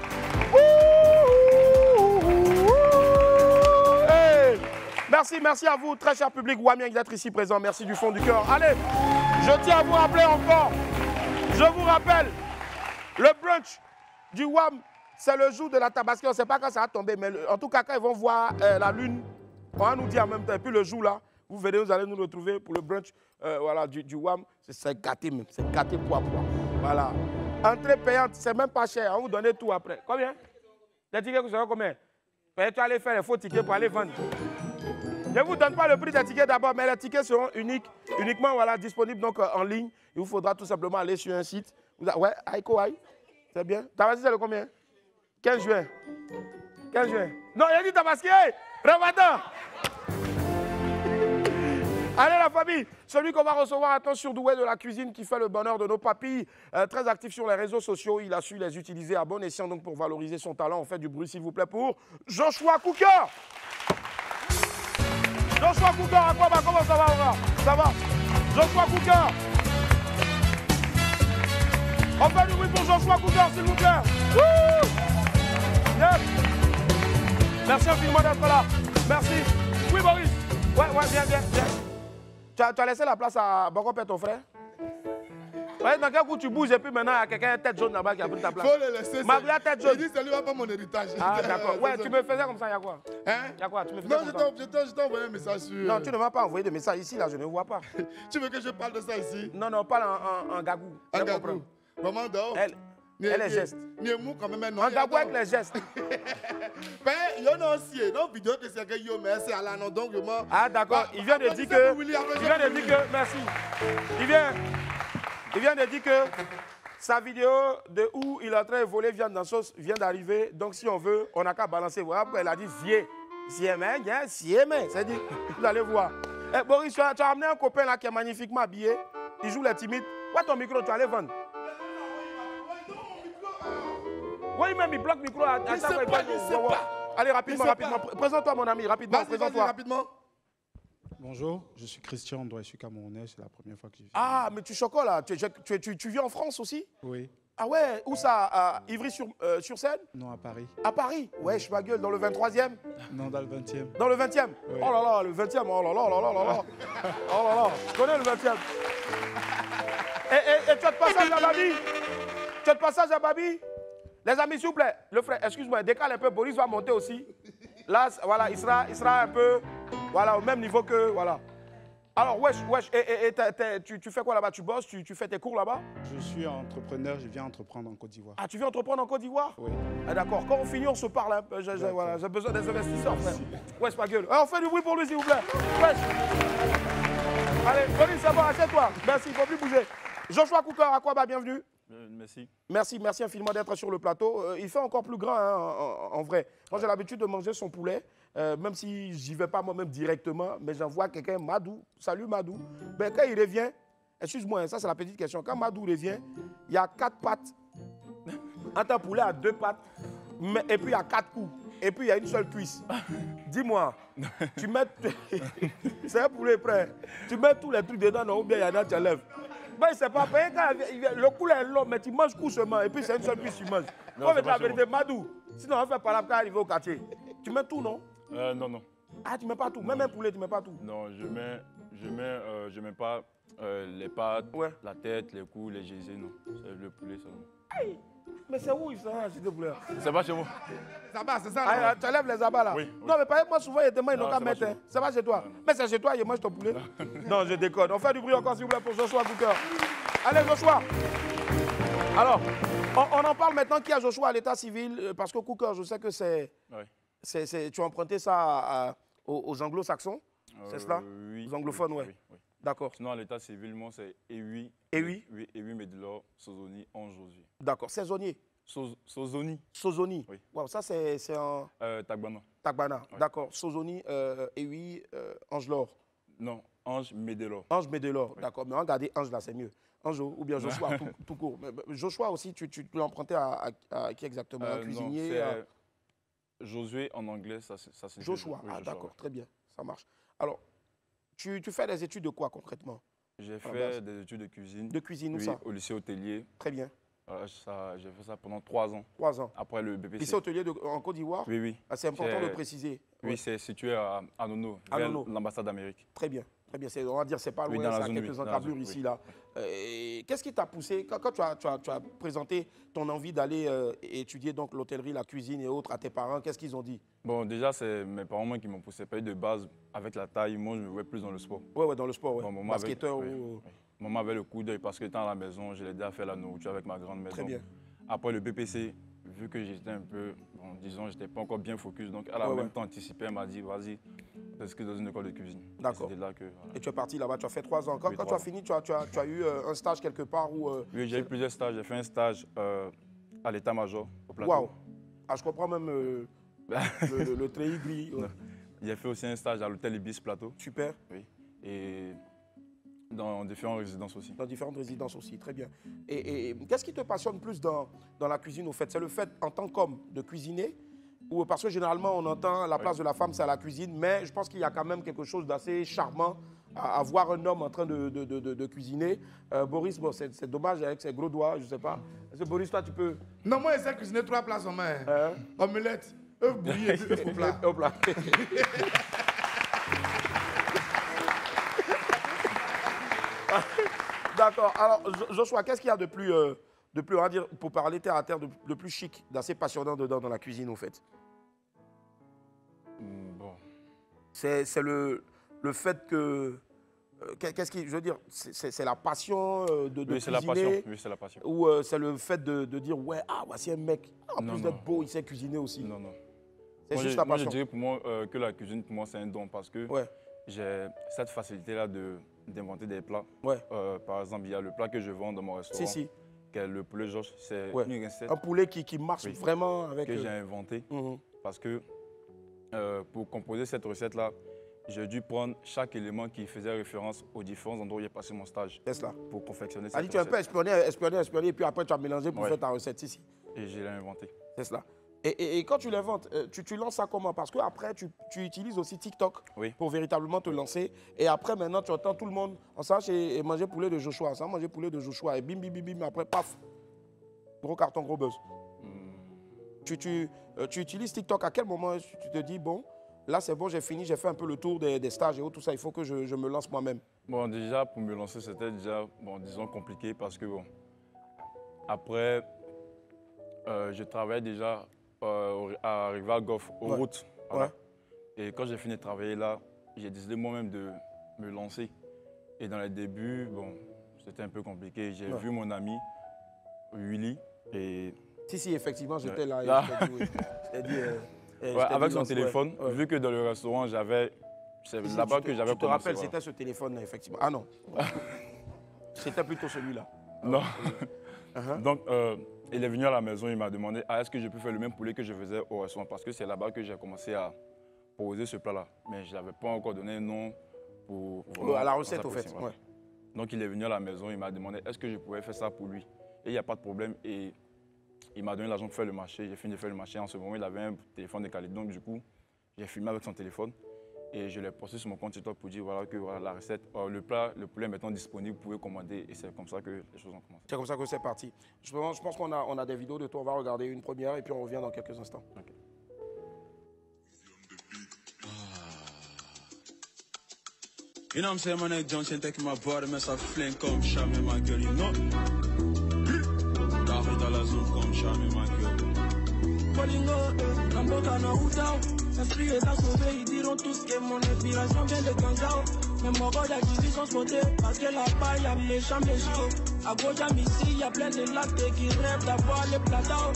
Merci, merci à vous, très cher public Wamiens d'être ici présent. Merci du fond du cœur. Allez, je tiens à vous rappeler encore, je vous rappelle, le brunch du WAM, c'est le jour de la Tabaski. On ne sait pas quand ça va tomber, mais en tout cas, quand ils vont voir la lune, on va nous dire en même temps. Et puis le jour là, vous verrez, vous allez nous retrouver pour le brunch voilà, du WAM. C'est gâté même, c'est gâté poids. Voilà. Entrée payante, c'est même pas cher. On va vous donner tout après. Combien? Les tickets, vous savez combien? Tu vas aller faire les faux tickets pour aller vendre. Je ne vous donne pas le prix des tickets d'abord, mais les tickets seront uniquement voilà, disponibles donc, en ligne. Il vous faudra tout simplement aller sur un site. Ouais, Aiko Aïe, c'est bien. Tabaski, c'est le combien? 15 juin. 15 juin. Non, il a dit Tabaski, hey, Ramadan. Allez la famille, celui qu'on va recevoir, attention, Doué de la cuisine qui fait le bonheur de nos papilles, très actif sur les réseaux sociaux, il a su les utiliser à bon escient donc pour valoriser son talent. On fait du bruit s'il vous plaît pour Joshua Cooker. Joshua Cooker, à quoi, comment ça va, ça va? Joshua Cooker. On fait du bruit pour Joshua Cooker s'il vous plaît. Yep. Merci infiniment d'être là. Merci. Oui Boris. Ouais, bien. Tu as laissé la place à Bokopé, ton frère? Ouais, dans quel coup tu bouges et puis maintenant il y a quelqu'un tête jaune là-bas qui a pris ta place? Faut le laisser. Maria tête jaune. Il dit, ça lui va pas mon héritage. Ah d'accord. Ouais, tu me faisais comme ça, il y a quoi? Hein? Il y a quoi? Tu me faisais Non, comme ça? je t'ai envoyé un message sur... Non, tu ne m'as pas envoyé de message ici, là, je ne vois pas. Tu veux que je parle de ça ici? Non, parle en gagou. En gagou. Maman dehors. Elle est geste. Mieux quand même. En gagou avec les gestes. Ben, il y en a aussi. Dans la vidéo que c'est que yo, mais c'est à la non, donc moi... Ah d'accord, il vient de dire que... Merci. Il vient de dire que sa vidéo de où il est en train de voler viande dans sauce vient d'arriver. Donc si on veut, on n'a qu'à balancer. Voilà pourquoi elle a dit zié. C'est-à-dire, vous allez voir. Eh, Boris, tu as amené un copain là qui est magnifiquement habillé. Il joue les timides. Où est ton micro? Tu vas aller vendre. Oui, même il bloque le micro. Il sait pas. Allez, rapidement. Présente-toi, mon ami, rapidement. Présente-toi. Rapidement. Bonjour, je suis Christian Ndoye, je suis camerounais, c'est la première fois que je viens. Ah, mais tu chocoles là. Tu vis en France aussi? Oui. Ah ouais, où ça? À Ivry-sur-Seine? Non, à Paris. À Paris? Ouais, je ma gueule, dans le 23e? Non, dans le 20e. Dans le 20e? Oui. Oh là là, le 20e, oh là là. Oh là là, je connais le 20e. Et tu as de passage à Babi? Tu as de passage à Babi? Les amis, s'il vous plaît, le frère, excuse-moi, décale un peu, Boris va monter aussi. Là, voilà, il sera un peu, voilà, au même niveau que, voilà. Alors, wesh, et tu fais quoi là-bas? Tu bosses, tu fais tes cours là-bas? Je suis entrepreneur, je viens entreprendre en Côte d'Ivoire. Ah, tu viens entreprendre en Côte d'Ivoire? Oui. Ah, d'accord, quand on finit, on se parle un peu. Voilà, j'ai besoin des investisseurs, frère. Wesh, ma gueule. On fait du bruit pour lui, s'il vous plaît. Wesh. Allez, Boris, c'est bon, assieds-toi. Merci, il ne faut plus bouger. Joshua Cooker, à quoi bah, bienvenue. Merci. Merci infiniment d'être sur le plateau. Il fait encore plus grand, hein, en vrai. Moi, j'ai l'habitude de manger son poulet, même si j'y vais pas moi-même directement, mais j'envoie quelqu'un, Madou. Salut Madou. Ben, quand il revient, excuse-moi, ça c'est la petite question. Quand Madou revient, il y a 4 pattes. Un poulet à 2 pattes, et puis il y a 4 coups. Et puis il y a une seule cuisse. Dis-moi, tu mets. C'est un poulet prêt. Tu mets tous les trucs dedans, non, ou bien il y en a, tu enlèves. Ben, c'est pas payé quand le poulet est long, mais tu manges couchement et puis c'est une seule cuisse, tu manges. Faut mettre la vérité, Madou. Sinon, on fait pas la quand arriver au quartier. Tu mets tout, non? Non. Ah, tu mets pas tout? Même un poulet, tu mets pas tout? Non, je mets pas les pattes, la tête, les coups, les geysers, non. C'est le poulet seulement. Hey, mais c'est où ils sont, s'il te plaît? C'est pas chez moi. Zabas, c'est ça? Ah, tu enlèves les abats là? Oui. Non, mais par exemple, moi souvent, il y a des mains, ils n'ont qu'à mettre. C'est pas chez toi. Non. Mais c'est chez toi, ils mangent ton poulet. Non, je déconne. On fait du bruit encore, s'il vous plaît, pour Joshua Cooker. Allez, Joshua. Alors, on en parle maintenant. Qui a Joshua à l'état civil? Parce que Cooker, je sais que c'est. Oui. Tu as emprunté ça aux anglo-saxons? C'est cela? Oui. Aux anglophones, oui. D'accord. Sinon, à l'état civil, moi, c'est EWI. EWI? Oui, EWI Medilor, Sozoni, Ange Josué. D'accord. Saisonnier? Sozoni. Sozoni. Oui. Wow, ça, c'est en. Tagbana. Tagbana, Oui. d'accord. Sozoni, EWI, Angelor. Non, Ange Medilor. Ange Medilor, Oui. d'accord. Mais regardez, Ange là, c'est mieux. Ange ou bien Joshua, tout court. Mais Joshua aussi, tu l'as emprunté à qui exactement? Un cuisinier? Non, Josué en anglais, ça signifie. Joshua, Oui, ah Joshua, d'accord, très bien, ça marche. Alors, tu fais des études de quoi concrètement? J'ai fait des études de cuisine. De cuisine, où oui, ça? au lycée hôtelier. Très bien. J'ai fait ça pendant 3 ans. 3 ans. Après le BPC. Ici, hôtelier en Côte d'Ivoire? Oui, oui. Ah, c'est important de préciser. Oui, c'est situé à Nono, vers l'ambassade d'Amérique. Très bien. Très bien. On va dire c'est pas loin, dans ça la a zone, quelques encablures ici. Là. Qu'est-ce qui t'a poussé, quand tu as présenté ton envie d'aller étudier l'hôtellerie, la cuisine et autres à tes parents, qu'est-ce qu'ils ont dit? Bon, déjà, c'est mes parents moi, qui m'ont poussé. Pas eu de base avec la taille. Moi, je me voyais plus dans le sport. Ouais, dans le sport, ouais. Bon, basketteur ou... Maman avait le coup d'œil parce que étant à la maison, je l'aidais à faire la nourriture avec ma grande maison. Très bien. Après le BPC, vu que j'étais un peu, bon, disons, j'étais pas encore bien focus, donc elle a en même temps anticipé, elle m'a dit, vas-y, t'inscris dans une école de cuisine. D'accord. Là que, voilà. Et tu es parti là-bas, tu as fait 3 ans. Quand tu as fini, tu as eu un stage quelque part où... Oui, j'ai eu plusieurs stages. J'ai fait un stage à l'état-major, au plateau. Waouh. Ah, je comprends même le treillis gris. Ouais. J'ai fait aussi un stage à l'hôtel Ibis Plateau. Super. Oui. Et dans différentes résidences aussi. Dans différentes résidences aussi, très bien. Et qu'est-ce qui te passionne plus dans la cuisine au fait? C'est le fait en tant qu'homme de cuisiner ou parce que généralement on entend la place de la femme c'est à la cuisine, mais je pense qu'il y a quand même quelque chose d'assez charmant à voir un homme en train de cuisiner. Boris, bon, c'est dommage avec ses gros doigts, je ne sais pas. Est-ce que Boris, toi tu peux... Non, moi j'essaie de cuisiner 3 plats en main. Omelette, œuf bouilli et œuf au plat. D'accord. Alors, Joshua, qu'est-ce qu'il y a de plus, on va dire, pour parler terre à terre, de plus chic, d'assez passionnant dedans dans la cuisine, au fait? Bon. C'est le fait que... Qu'est-ce qui... Je veux dire, c'est la passion de oui, c'est cuisiner? la passion. Oui, c'est la passion. Ou c'est le fait de dire, ouais, ah, voici un mec, en plus d'être beau, il sait cuisiner aussi? Non, non. C'est juste la passion. Moi, je dirais pour moi que la cuisine, pour moi, c'est un don parce que j'ai cette facilité-là d'inventer des plats. Ouais. Par exemple, il y a le plat que je vends dans mon restaurant, qui est le poulet Georges. C'est une recette. Un poulet qui marche vraiment avec... Que j'ai inventé parce que pour composer cette recette-là, j'ai dû prendre chaque élément qui faisait référence aux différents endroits où j'ai passé mon stage. C'est cela. Pour confectionner cette recette. Tu as un peu espionné, et puis après tu as mélangé pour faire ta recette ici. Et je l'ai inventé. C'est cela. Et quand tu l'inventes, tu lances ça comment? Parce qu'après, tu utilises aussi TikTok pour véritablement te lancer. Et après, maintenant, tu entends tout le monde, on s'en et manger poulet de Joshua, ça manger poulet de Joshua. Et bim, bim, bim, bim, après, paf, gros carton, gros buzz. Tu utilises TikTok, à quel moment tu te dis, bon, là c'est bon, j'ai fini, j'ai fait un peu le tour des stages et tout ça, il faut que je me lance moi-même? Bon, déjà, pour me lancer, c'était déjà, bon, disons, compliqué parce que, bon, après, je travaillais déjà à Rival Golf, aux routes. Voilà. Et quand j'ai fini de travailler là, j'ai décidé moi-même de me lancer. Et dans les débuts, bon, c'était un peu compliqué. J'ai vu mon ami, Willy, et... Si, effectivement, j'étais là. Avec son téléphone, vu que dans le restaurant, j'avais... C'est là-bas que j'avais commencé. Tu te rappelles, c'était ce téléphone-là, effectivement. Ah non. C'était plutôt celui-là. Non. Donc, il est venu à la maison, il m'a demandé est-ce que je peux faire le même poulet que je faisais au restaurant, parce que c'est là-bas que j'ai commencé à poser ce plat-là. Mais je n'avais pas encore donné un nom pour à la recette, au fait. Voilà. Donc, il est venu à la maison, il m'a demandé est-ce que je pouvais faire ça pour lui. Et il n'y a pas de problème. Et il m'a donné l'argent pour faire le marché. J'ai fini de faire le marché. En ce moment, il avait un téléphone de qualité. Donc, du coup, j'ai filmé avec son téléphone. Et je l'ai posté sur mon compte TikTok pour dire que la recette, le plat, le poulet maintenant disponible, vous pouvez commander. Et c'est comme ça que les choses ont commencé. C'est comme ça que c'est parti. Je pense qu'on a des vidéos de toi. On va regarder une première et puis on revient dans quelques instants. Okay. You know what I'm saying, my neck Johnson taking my body, mais ça flingue comme jamais ma gueule, you know. T'arrêtes à la zone comme jamais ma gueule. Polingo, Lamboka na Oudao. L'esprit est à sauver, ils diront tous que mon inspiration vient de Gangao. Mais mon gars d'activité sont spotés, parce que là-bas y'a méchant. À gauche ici, y'a plein de lattes qui rêvent d'avoir les plateaux.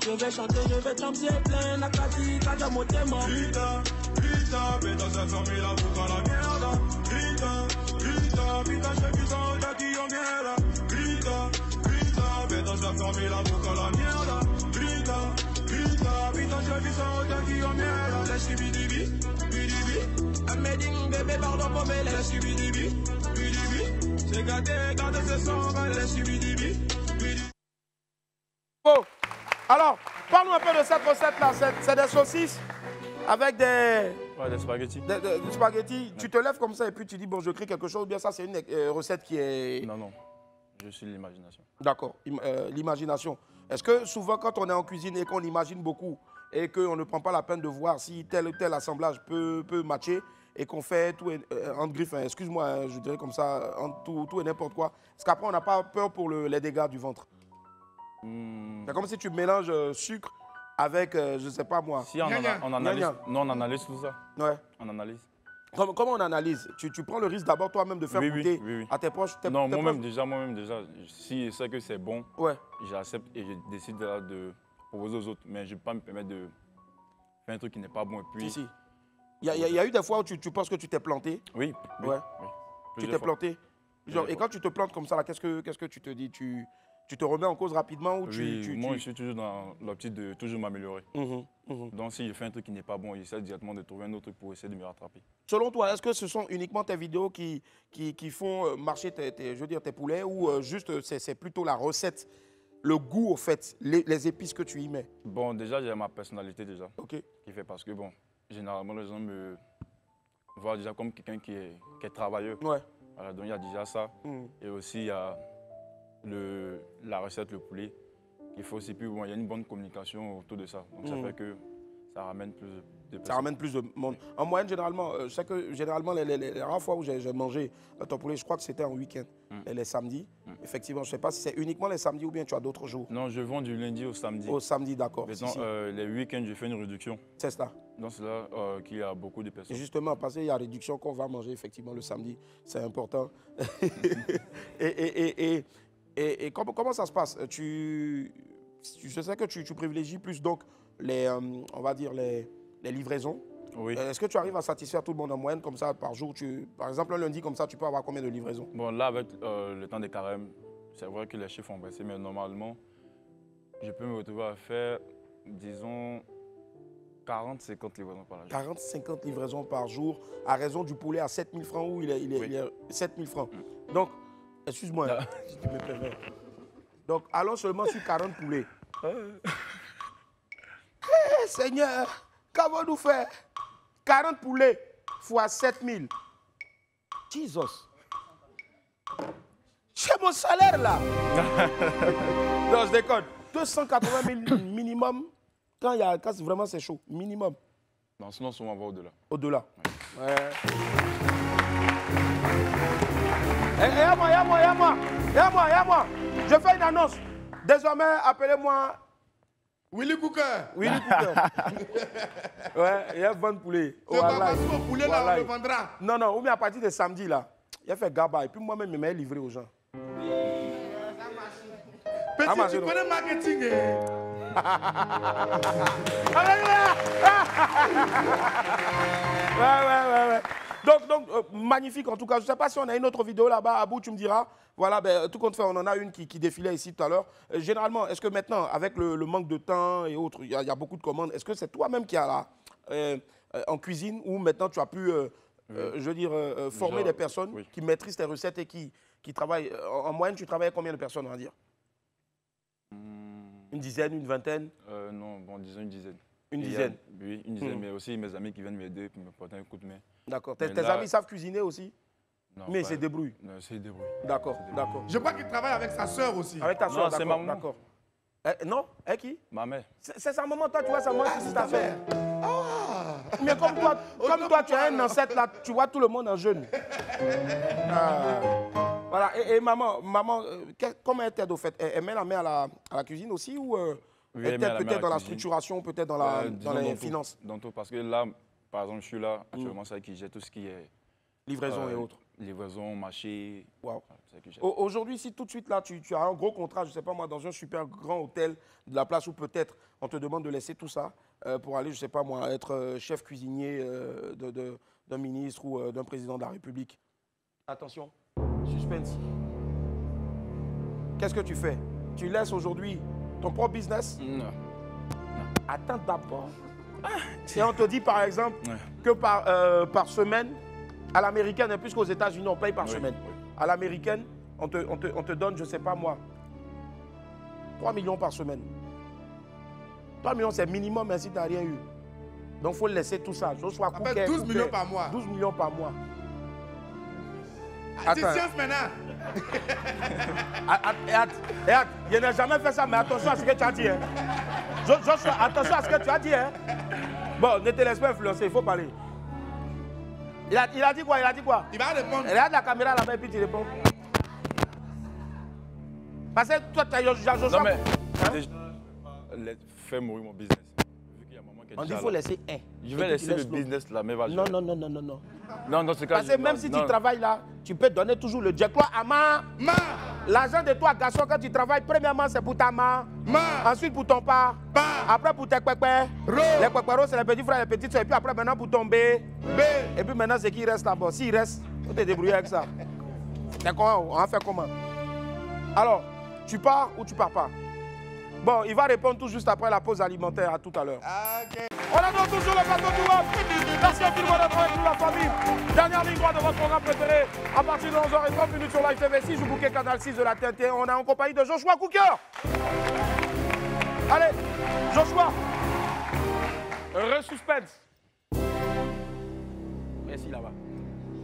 Je vais chanter, je vais danser, plein Nakati, Kaja Motema. Grita, grita, mais dans cette famille là, vous à la merde. Grita, grita, vita, je vis en ta qui en merde. Grita, grita, mais dans cette famille là, vous à la merde. Grita, grita, vita, je vis en ta qui en merde. Laisse bidibi, bidibi. I'm making bébé, pardon pour mes laisse bidibi, bidibi. C'est gâté, gardez ce son, laisse bidibi, bidibi. Oh! Alors, parle-nous un peu de cette recette-là. C'est des saucisses avec des... Ouais, des spaghettis. Des spaghettis. Ouais. Tu te lèves comme ça et puis tu dis, bon, je crée quelque chose. Bien ça, c'est une recette qui est... Non, non. Je suis l'imagination. D'accord, l'imagination. Est-ce que souvent, quand on est en cuisine et qu'on imagine beaucoup et qu'on ne prend pas la peine de voir si tel ou tel assemblage peut matcher et qu'on fait tout en griffe, excuse-moi, je dirais comme ça, tout et n'importe quoi, est-ce qu'après, on n'a pas peur pour les dégâts du ventre? C'est comme si tu mélanges sucre avec, je ne sais pas moi. Si on analyse, non, on analyse tout ça. Ouais. On analyse. Comment on analyse? Tu prends le risque d'abord toi-même de faire goûter à tes proches? Non, moi-même déjà, si je sais que c'est bon, j'accepte et je décide de proposer aux autres. Mais je ne peux pas me permettre de faire un truc qui n'est pas bon. Et puis... Si. Il y a eu des fois où tu penses que tu t'es planté? Oui. Ouais. Tu t'es planté? Genre, et quand tu te plantes comme ça, qu'est-ce que tu te dis? Tu te remets en cause rapidement ou moi, je suis toujours dans l'optique de toujours m'améliorer. Donc, si je fais un truc qui n'est pas bon, j'essaie directement de trouver un autre truc pour essayer de me rattraper. Selon toi, est-ce que ce sont uniquement tes vidéos qui font marcher tes poulets ou juste c'est plutôt la recette, le goût au fait, les épices que tu y mets? Bon, déjà, j'ai ma personnalité déjà. Ok. Qui fait parce que, bon, généralement, les gens me voient déjà comme quelqu'un qui est travailleux. Ouais. Voilà, donc il y a déjà ça. Et aussi, il y a la recette, le poulet. Il faut aussi, puis bon, il y a une bonne communication autour de ça. Donc ça fait que ça ramène plus de personnes. Ça ramène plus de monde. En moyenne, généralement, je sais que généralement, les rares fois où j'ai mangé ton poulet, je crois que c'était en week-end, les samedis. Effectivement, je ne sais pas si c'est uniquement les samedis ou bien tu as d'autres jours. Non, je vends du lundi au samedi. Au samedi, d'accord. Maintenant, les week-ends, je fais une réduction. C'est ça. Donc c'est là qu'il y a beaucoup de personnes. Et justement, parce qu'il y a réduction qu'on va manger effectivement le samedi, c'est important. Et comment ça se passe? Je sais que tu privilégies plus donc on va dire les livraisons. Oui. Est-ce que tu arrives à satisfaire tout le monde en moyenne comme ça par jour? Par exemple, un lundi comme ça, tu peux avoir combien de livraisons? Bon, là, avec le temps des carèmes, c'est vrai que les chiffres ont baissé, mais normalement, je peux me retrouver à faire, disons, 40-50 livraisons par jour. 40-50 livraisons par jour, à raison du poulet à 7 000 francs où il est 7 000 francs. Donc, excuse-moi, si tu me permets. Donc, allons seulement sur 40 poulets. Seigneur, qu'avons-nous fait? 40 poulets fois 7 000. Jesus. C'est mon salaire, là. Non, je déconne. 280 000 minimum quand vraiment c'est chaud. Minimum. Non, sinon, souvent, on va au-delà. Au-delà. Ouais. Et à moi. Je fais une annonce. Désormais, appelez-moi Willy Cooker. Willy Cooker. Ouais, il y a 20 poulets. C'est pas parce que poulet là, on le vendra. Non, ou bien à partir de samedi là, il a fait gaba et puis moi-même, je m'ai livré aux gens. Petit, tu connais marketing. Ouais. Donc, magnifique en tout cas. Je ne sais pas si on a une autre vidéo là-bas. Abou, tu me diras. Voilà, tout compte fait, on en a une qui défilait ici tout à l'heure. Généralement, est-ce que maintenant, avec le manque de temps et autres, il y a beaucoup de commandes, est-ce que c'est toi-même qui as là, en cuisine ou maintenant tu as pu, je veux dire, former des personnes qui maîtrisent tes recettes et qui travaillent. En moyenne, tu travailles avec combien de personnes, on va dire? Une dizaine, une vingtaine? Non, bon, disons une dizaine. Une dizaine? Oui, une dizaine, mais aussi mes amis qui viennent m'aider, qui me portent un coup de main. D'accord. Tes amis savent cuisiner aussi? Non, mais ils se débrouillent? Non, ils se débrouillent. D'accord. Je crois qu'il travaille avec sa soeur aussi. Avec ta soeur, c'est ma maman. D'accord. Non? Qui? Ma mère. C'est sa maman, toi, tu vois, ça mange c'est ta affaire. Mais comme toi, tu as un ancêtre là, tu vois tout le monde en jeûne. Voilà. Et maman, comment elle t'aide au fait? Elle met la main à la cuisine aussi ou elle t'aide peut-être dans la structuration, peut-être dans les finances? Dans tout, parce que là, par exemple, je suis là, actuellement, c'est elle qui gère tout ce qui est... Livraison et autres. Livraison, marché. Wow. Aujourd'hui, si tout de suite, là, tu as un gros contrat, je ne sais pas moi, dans un super grand hôtel de la place où peut-être on te demande de laisser tout ça pour aller, je ne sais pas moi, être chef cuisinier d'un ministre ou d'un président de la République. Attention, suspense. Qu'est-ce que tu fais? Tu laisses aujourd'hui ton propre business? Non. Attends d'abord. Et on te dit par exemple que par semaine, à l'américaine, et plus qu'aux États-Unis, on paye par semaine. Oui. À l'américaine, on te donne, je ne sais pas moi, 3 millions par semaine. 3 millions, c'est minimum, mais si tu n'as rien eu. Donc, il faut laisser tout ça. 12 millions par mois. 12 millions par mois. Dis science maintenant. Je n'ai jamais fait ça, mais attention à ce que tu as dit. Hein. Joshua, attention à ce que tu as dit. Hein. Bon, ne te laisse pas influencer, il faut parler. Il a dit quoi? Il va répondre. Regarde la caméra là-bas et puis tu réponds. Parce que toi, tu as Joshua. Non, mais fais mourir mon business. On dit qu'il faut laisser un. Je vais laisser le business là, mais vas-y. Non. Non, c'est quand parce que même si tu travailles là, tu peux donner toujours le diaclo à ma. L'argent de toi, garçon, quand tu travailles, premièrement, c'est pour ta main. Ensuite, pour ton pas. Après, pour tes pépés. Les pépéros, c'est les petits frères et les petites soeurs. Et puis après, maintenant, pour ton B. Et puis maintenant, c'est qui reste là-bas. S'il reste, faut te débrouiller avec ça. D'accord, on va faire comment? Alors, tu pars ou tu pars pas? Bon, il va répondre tout juste après la pause alimentaire. À tout à l'heure. Okay. On adore toujours le plateau du WAP. Merci infiniment d'être avec nous, la famille. Dernière ligne droite de votre programme préféré. À partir de 11h30 sur Live TV 6 ou bouquet Canal 6 de la TNT. On est en compagnie de Joshua Cooker. Allez, Joshua. Resuspense. Merci là-bas.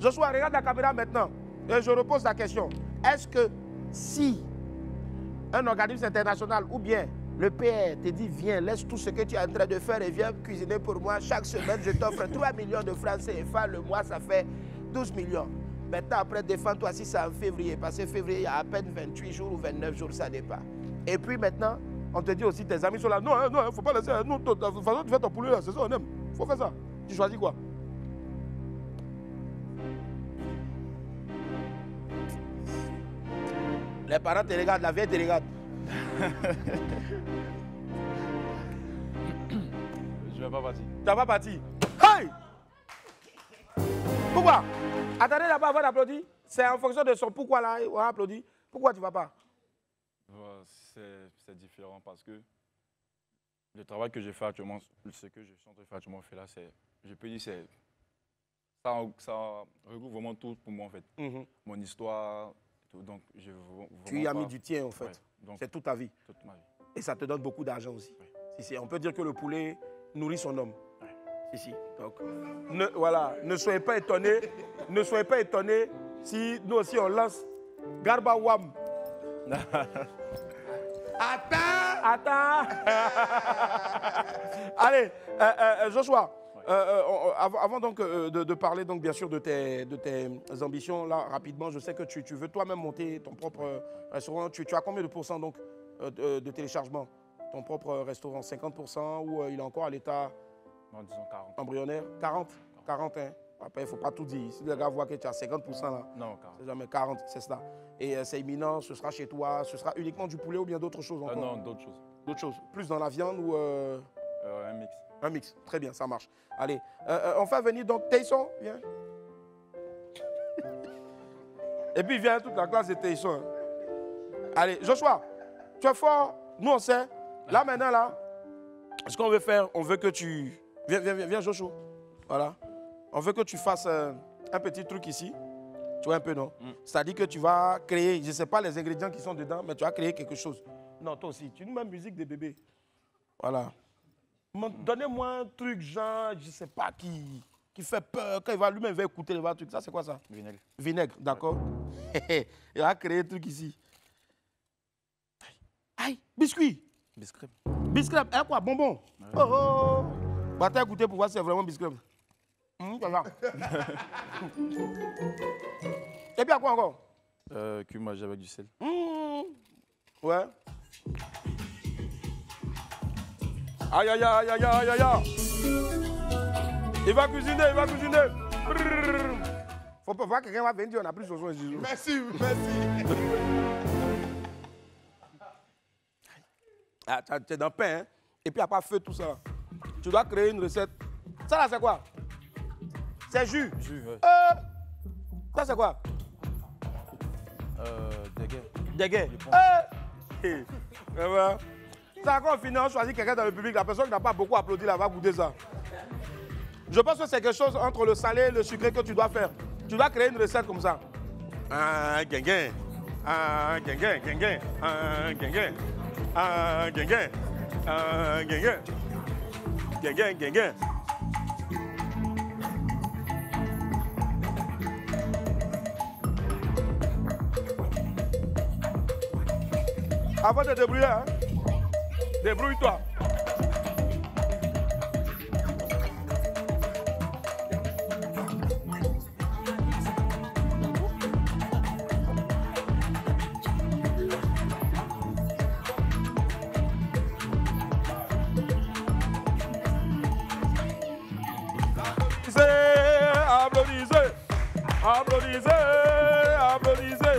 Joshua, regarde la caméra maintenant. Et je repose la question. Est-ce que si un organisme international ou bien le PR te dit viens, laisse tout ce que tu es en train de faire et viens cuisiner pour moi. Chaque semaine, je t'offre 3 millions de francs CFA. Le mois, ça fait 12 millions. Maintenant, après, défends-toi si c'est en février. Parce que février, il y a à peine 28 jours ou 29 jours, ça dépend. Et puis maintenant, on te dit aussi, tes amis sont là. Non, il ne faut pas laisser. Nous, de toute façon, tu fais ton poulet là, c'est ça, on aime. Il faut faire ça. Tu choisis quoi? Les parents te regardent, la vieille te regarde. Je vais pas partir. Tu vas pas partir. Hey! Pourquoi? Attendez là-bas avant d'applaudir. C'est en fonction de son pourquoi là, on va applaudir. Pourquoi tu vas pas? C'est différent parce que le travail que je fais actuellement, ce que je suis en train de faire actuellement, je peux dire, ça regroupe vraiment tout pour moi en fait. Mon histoire. Donc, tu y as mis du tien en fait. Ouais, c'est toute ta vie. Toute ma vie. Et ça te donne beaucoup d'argent aussi. Ouais. Si, on peut dire que le poulet nourrit son homme. Ouais. Si. Donc, ne soyez pas étonnés. Ne soyez pas étonnés si nous aussi on lance Garba Wam. Attends. Allez, Joshua. Avant donc de parler donc bien sûr de tes ambitions là rapidement, je sais que tu veux toi-même monter ton propre restaurant. Tu as combien de pourcents donc de téléchargement? Ton propre restaurant, 50% ou il est encore à l'état disons 40. Embryonnaire? 40 hein. Après il ne faut pas tout dire. Si le gars voit que tu as 50% là, non, 40. C'est jamais 40, c'est ça. Et c'est imminent, ce sera chez toi, ce sera uniquement du poulet ou bien d'autres choses encore? Non, d'autres choses. D'autres choses. Plus dans la viande ou un mix. Un mix, très bien, ça marche. Allez, on fait venir donc Taïson, viens. Et puis vient toute la classe de Taïson. Allez, Joshua, tu es fort, nous on sait. Là maintenant, là, ce qu'on veut faire, on veut que tu... Viens Joshua. Voilà. On veut que tu fasses un petit truc ici. Tu vois un peu, non? C'est-à-dire que tu vas créer, je ne sais pas les ingrédients qui sont dedans, mais tu vas créer quelque chose. Non, toi aussi, tu nous mets musique des bébés. Voilà. Donnez-moi un truc, genre, je ne sais pas, qui fait peur. Quand lui-même il va écouter les trucs. Ça, c'est quoi ça? Vinaigre. Vinaigre, d'accord. Ouais. Il va créer un truc ici. Aïe, biscuit. Biscuit. Biscuit, hein, quoi? Bonbon. Ouais. Oh. Bah, t'as écouté pour voir si c'est vraiment biscuit. Voilà. Et puis, à quoi encore? Cumage avec du sel. Ouais. Aïe, aïe, aïe, aïe, aïe, aïe, aïe. Il va cuisiner, il va cuisiner. Faut pas voir que quelqu'un va venir, on a plus besoin. Merci. Ah, tu es dans le pain, hein? Et puis il n'y a pas feu, tout ça. Tu dois créer une recette. Ça là, c'est quoi? C'est jus. Jus, ouais. Ça, c'est quoi? Déguet. Ça, quand on finit, on choisit quelqu'un dans le public. La personne qui n'a pas beaucoup applaudi, là, va goûter ça. Je pense que c'est quelque chose entre le salé et le sucré que tu dois faire. Tu dois créer une recette comme ça. Avant de débrouiller, hein? Débrouille-toi. Applaudissez, applaudissez, applaudissez.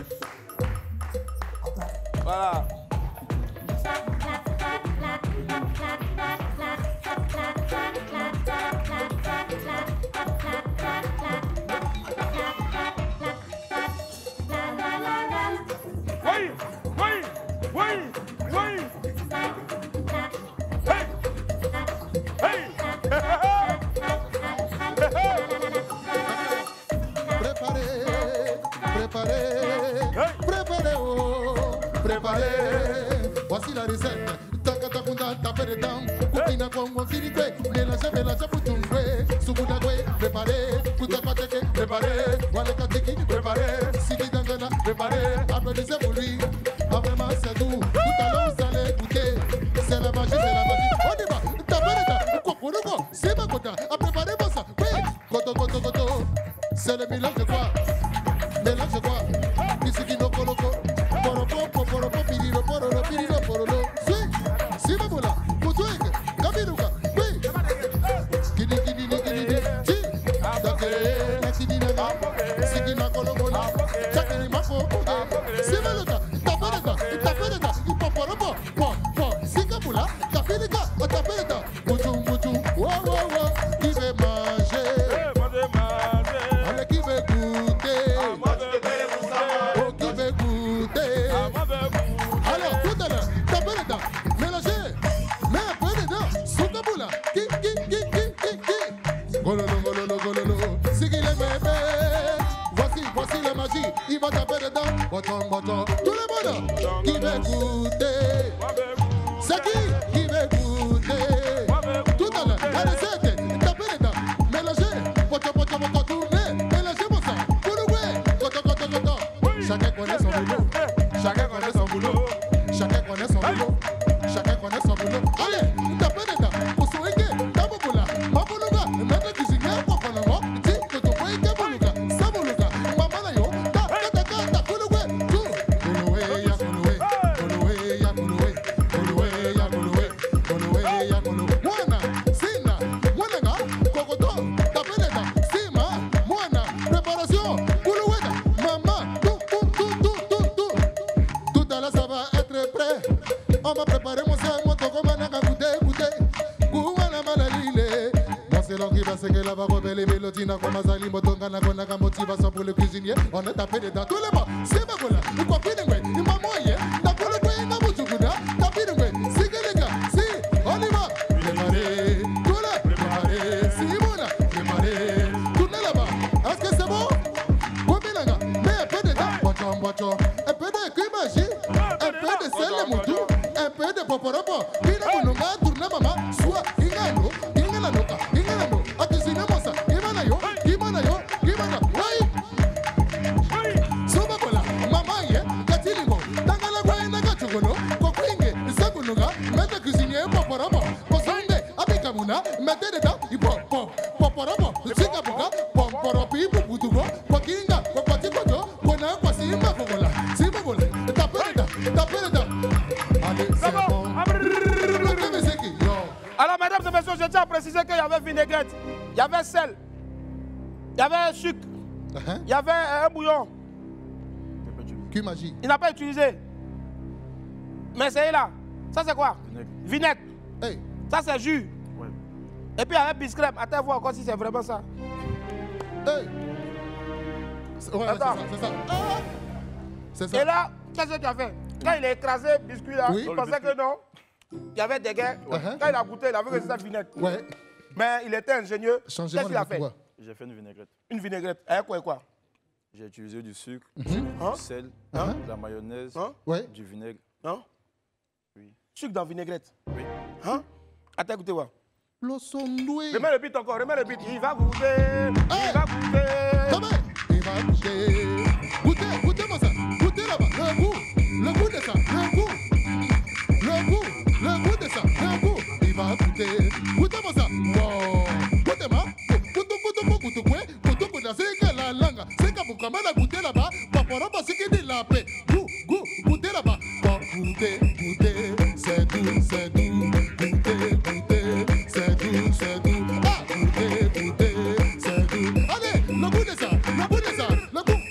Voilà. Oui, oui, oui, oui. Hey, hey. Préparez, oh, préparez. Voici la recette. Takunda, tapez dedans. Coupina comme on finit. Mélangez, mélangez pour tout jouer. Soukoudagwe, préparez. Koutakateke, préparez. Walekateki, préparez. Sidi Dangana, préparez. Applaudissez pour lui. Ah, vraiment, c'est doux. Tout à l'heure, vous allez écouter. C'est la magie, c'est la magie. On y va. Tapez dedans. Kokoroko, c'est ma kota. À préparer pour ça. Oui. Koto, koto, koto. C'est le mélange de quoi? Mélange de quoi? Misiki no koloko. Poropo, poropo, piriro, pororo, piriro, pororo. Si va voilà, Moutouek, Kamiruka, oui. Kini, kini, kini, si. Dake, Nakini, Naga, Sikina, Kolomona, Chakini, Mako, si va le gars, Tapereta, Ipoporopo, Sikapula, Tapelika, Tapeleta, Moutou, Moutou, wow, wow, wow, qui veut manger, allez, qui veut goûter, oh, qui veut goûter, alors, tout à l'heure, Tapeleta, mélangez, mais un peu dedans, Soukabula, qui, gololo, gololo, gololo, Sigi les bébés, voici la magie, il va taper dedans, bottom, tout le monde, qui veut goûter, c'est qui veut goûter, tout à l'heure, la recette, tapez dedans, mélangez, bottom, tournez, mélangez mon sang, Kouroué, bottom, chacun connaît son boulot, chacun connaît son boulot, chacun connaît son boulot, chacun connaît son boulot, allez, tapez dedans, pour souhaiter, Taboula, Maboulouga, mettre cuisinier, Poponamo, dit que tu peux y Tabouluga, Sabouluga, Mamanayo, ta, Kouloué, tout, Kouloué, ya Kouloué, Mwana, Sina, Mwananga, Kokoto, tapez dedans, Sima, Mwana, préparation, Kouloué, maman, tout, tout à l'heure ça va être prêt. On va préparer mon sang, mon togo, manaka, goûter. Kouwana malalile. Moi c'est l'homme qui va se que la va rebeller les mélodies, na comme Azali, Motongana, Konaka, motivation pour le cuisinier. On est tapé dedans tous les mois. C'est ma voilà. Ou quoi, Piningwe, il m'a moyen. N'a pas le coin, n'a pas de choukouna. N'a Piningwe, si que les gars, si, on y va. Préparez, tout là, préparez. Si, voilà, préparez. Tournez là-bas. Est-ce que c'est bon? Kominanga, mais un peu dedans. Bochon. Un peu de magie, un peu de sel de moutou, un peu de poporopo. Pina munonga, tourne maman, soit ingano, atizine mosa, imanayo, oui. Soba kola, mama ye, katilingo, tangala gwae na gachugono, kokwinge, isagunuga, mete cuisinier poporopo, posonde, abikamuna, mete dedans, poporopo, sikabuga, poporopi, puputugo, pokinga, popatikoto, kona kwasimba kogola, sibagola, tapere dedans. Allez, c'est bon. Alors, mesdames et messieurs, je tiens à préciser qu'il y avait vinaigrette, il y avait sel, il y avait un sucre, il y avait un bouillon. Magie. Il n'a pas utilisé. Mais c'est là. Ça, c'est quoi? Vinaigre. Hey. Ça, c'est jus. Ouais. Et puis, il y avait biscrème. Attends, voir encore si c'est vraiment ça. Hey. Ouais, c'est ça. C'est ça. Et là, qu'est-ce que tu as fait? Quand il a écrasé le biscuit là, il pensait que non. Il y avait des gains. Quand il a goûté, il a vu que c'était vinaigre. Ouais. Mais il était ingénieux. Qu'est-ce qu'il a fait? J'ai fait une vinaigrette. Une vinaigrette. Avec quoi et quoi? J'ai utilisé du sucre, du sel, de la mayonnaise, du vinaigre. Oui. Sucre dans vinaigrette? Oui. Attends, écoutez voir. Remets le beat encore, remets le beat. Il va goûter. Il va goûter. Il va goûter. Goûtez, moi ça. Goûtez là-bas. Le goût de ça. Le goût. nappé. Goûtez là-bas. Bon, goûtez, c'est doux, c'est doux. Goûtez, c'est doux, c'est doux. Ah, goûtez, c'est doux. Allez, le goût de ça, le goût.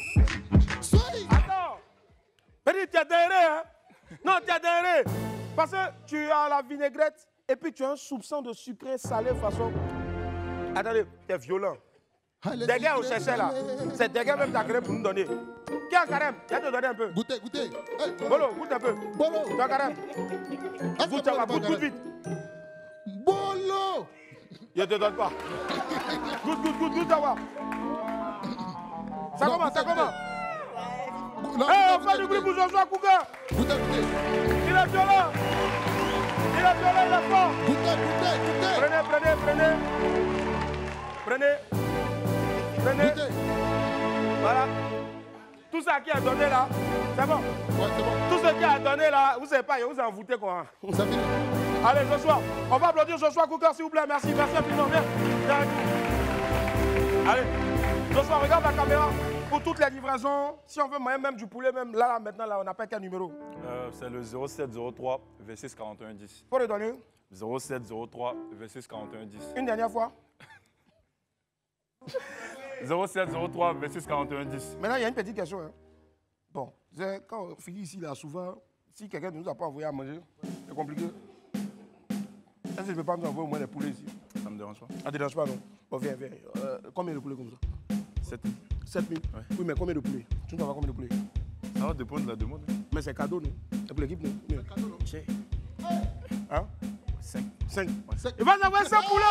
Soyez. Attends. Pédit, tu as derrière, hein? Non, tu as derrière. Parce que tu as la vinaigrette et puis tu as un soupçon de sucré salé façon. Attendez, tu es violent. Des gars au cherchait là. C'est des gars même qui a créé pour nous donner. Qui a carême? Viens te donner un peu. Goûtez. Hey, Bolo, goûte un peu. Bolo. Tu as carême? Goûte, ça va, goûte vite. Bolo. Je te donne pas. Goûte, ça va. Ça commence. Hé, on fait du bruit pour Joshua Kouka. Goûtez. Il est violent, il est fort. Goûtez. Prenez. Goûtez. Voilà. Tout ça qui a donné là, c'est bon. Ouais, c'est bon. Tout ce qui a donné là, vous savez pas, vous avez envoûté quoi. Ça finit. Allez, Joshua, on va applaudir Joshua Kouka, s'il vous plaît. Merci infiniment. Viens. Allez, Joshua, regarde la caméra. Pour toutes les livraisons, si on veut même du poulet, même là, maintenant, là, on n'a pas quel numéro? C'est le 0703 26 41 10. Pour le donner? 0703 26 41 10. Une dernière fois? 0703 26 41 10. Maintenant, il y a une petite question. Hein. Bon, quand on finit ici, là, souvent, si quelqu'un ne nous a pas envoyé à manger, c'est compliqué. Est-ce que je ne peux pas nous envoyer au moins les poulets ici? Ça ne me dérange pas. Ça ne te dérange pas, non? Bon, viens. Combien de poulets comme ça? 7 000. 7 000? Ouais. Oui, mais combien de poulets? Tu nous envoies combien de poulets? Ça va dépendre de la demande. Mais c'est cadeau, non? C'est pour l'équipe, non? C'est cadeau, non? Hein? 5. 5. Il va nous envoyer 5 poulets!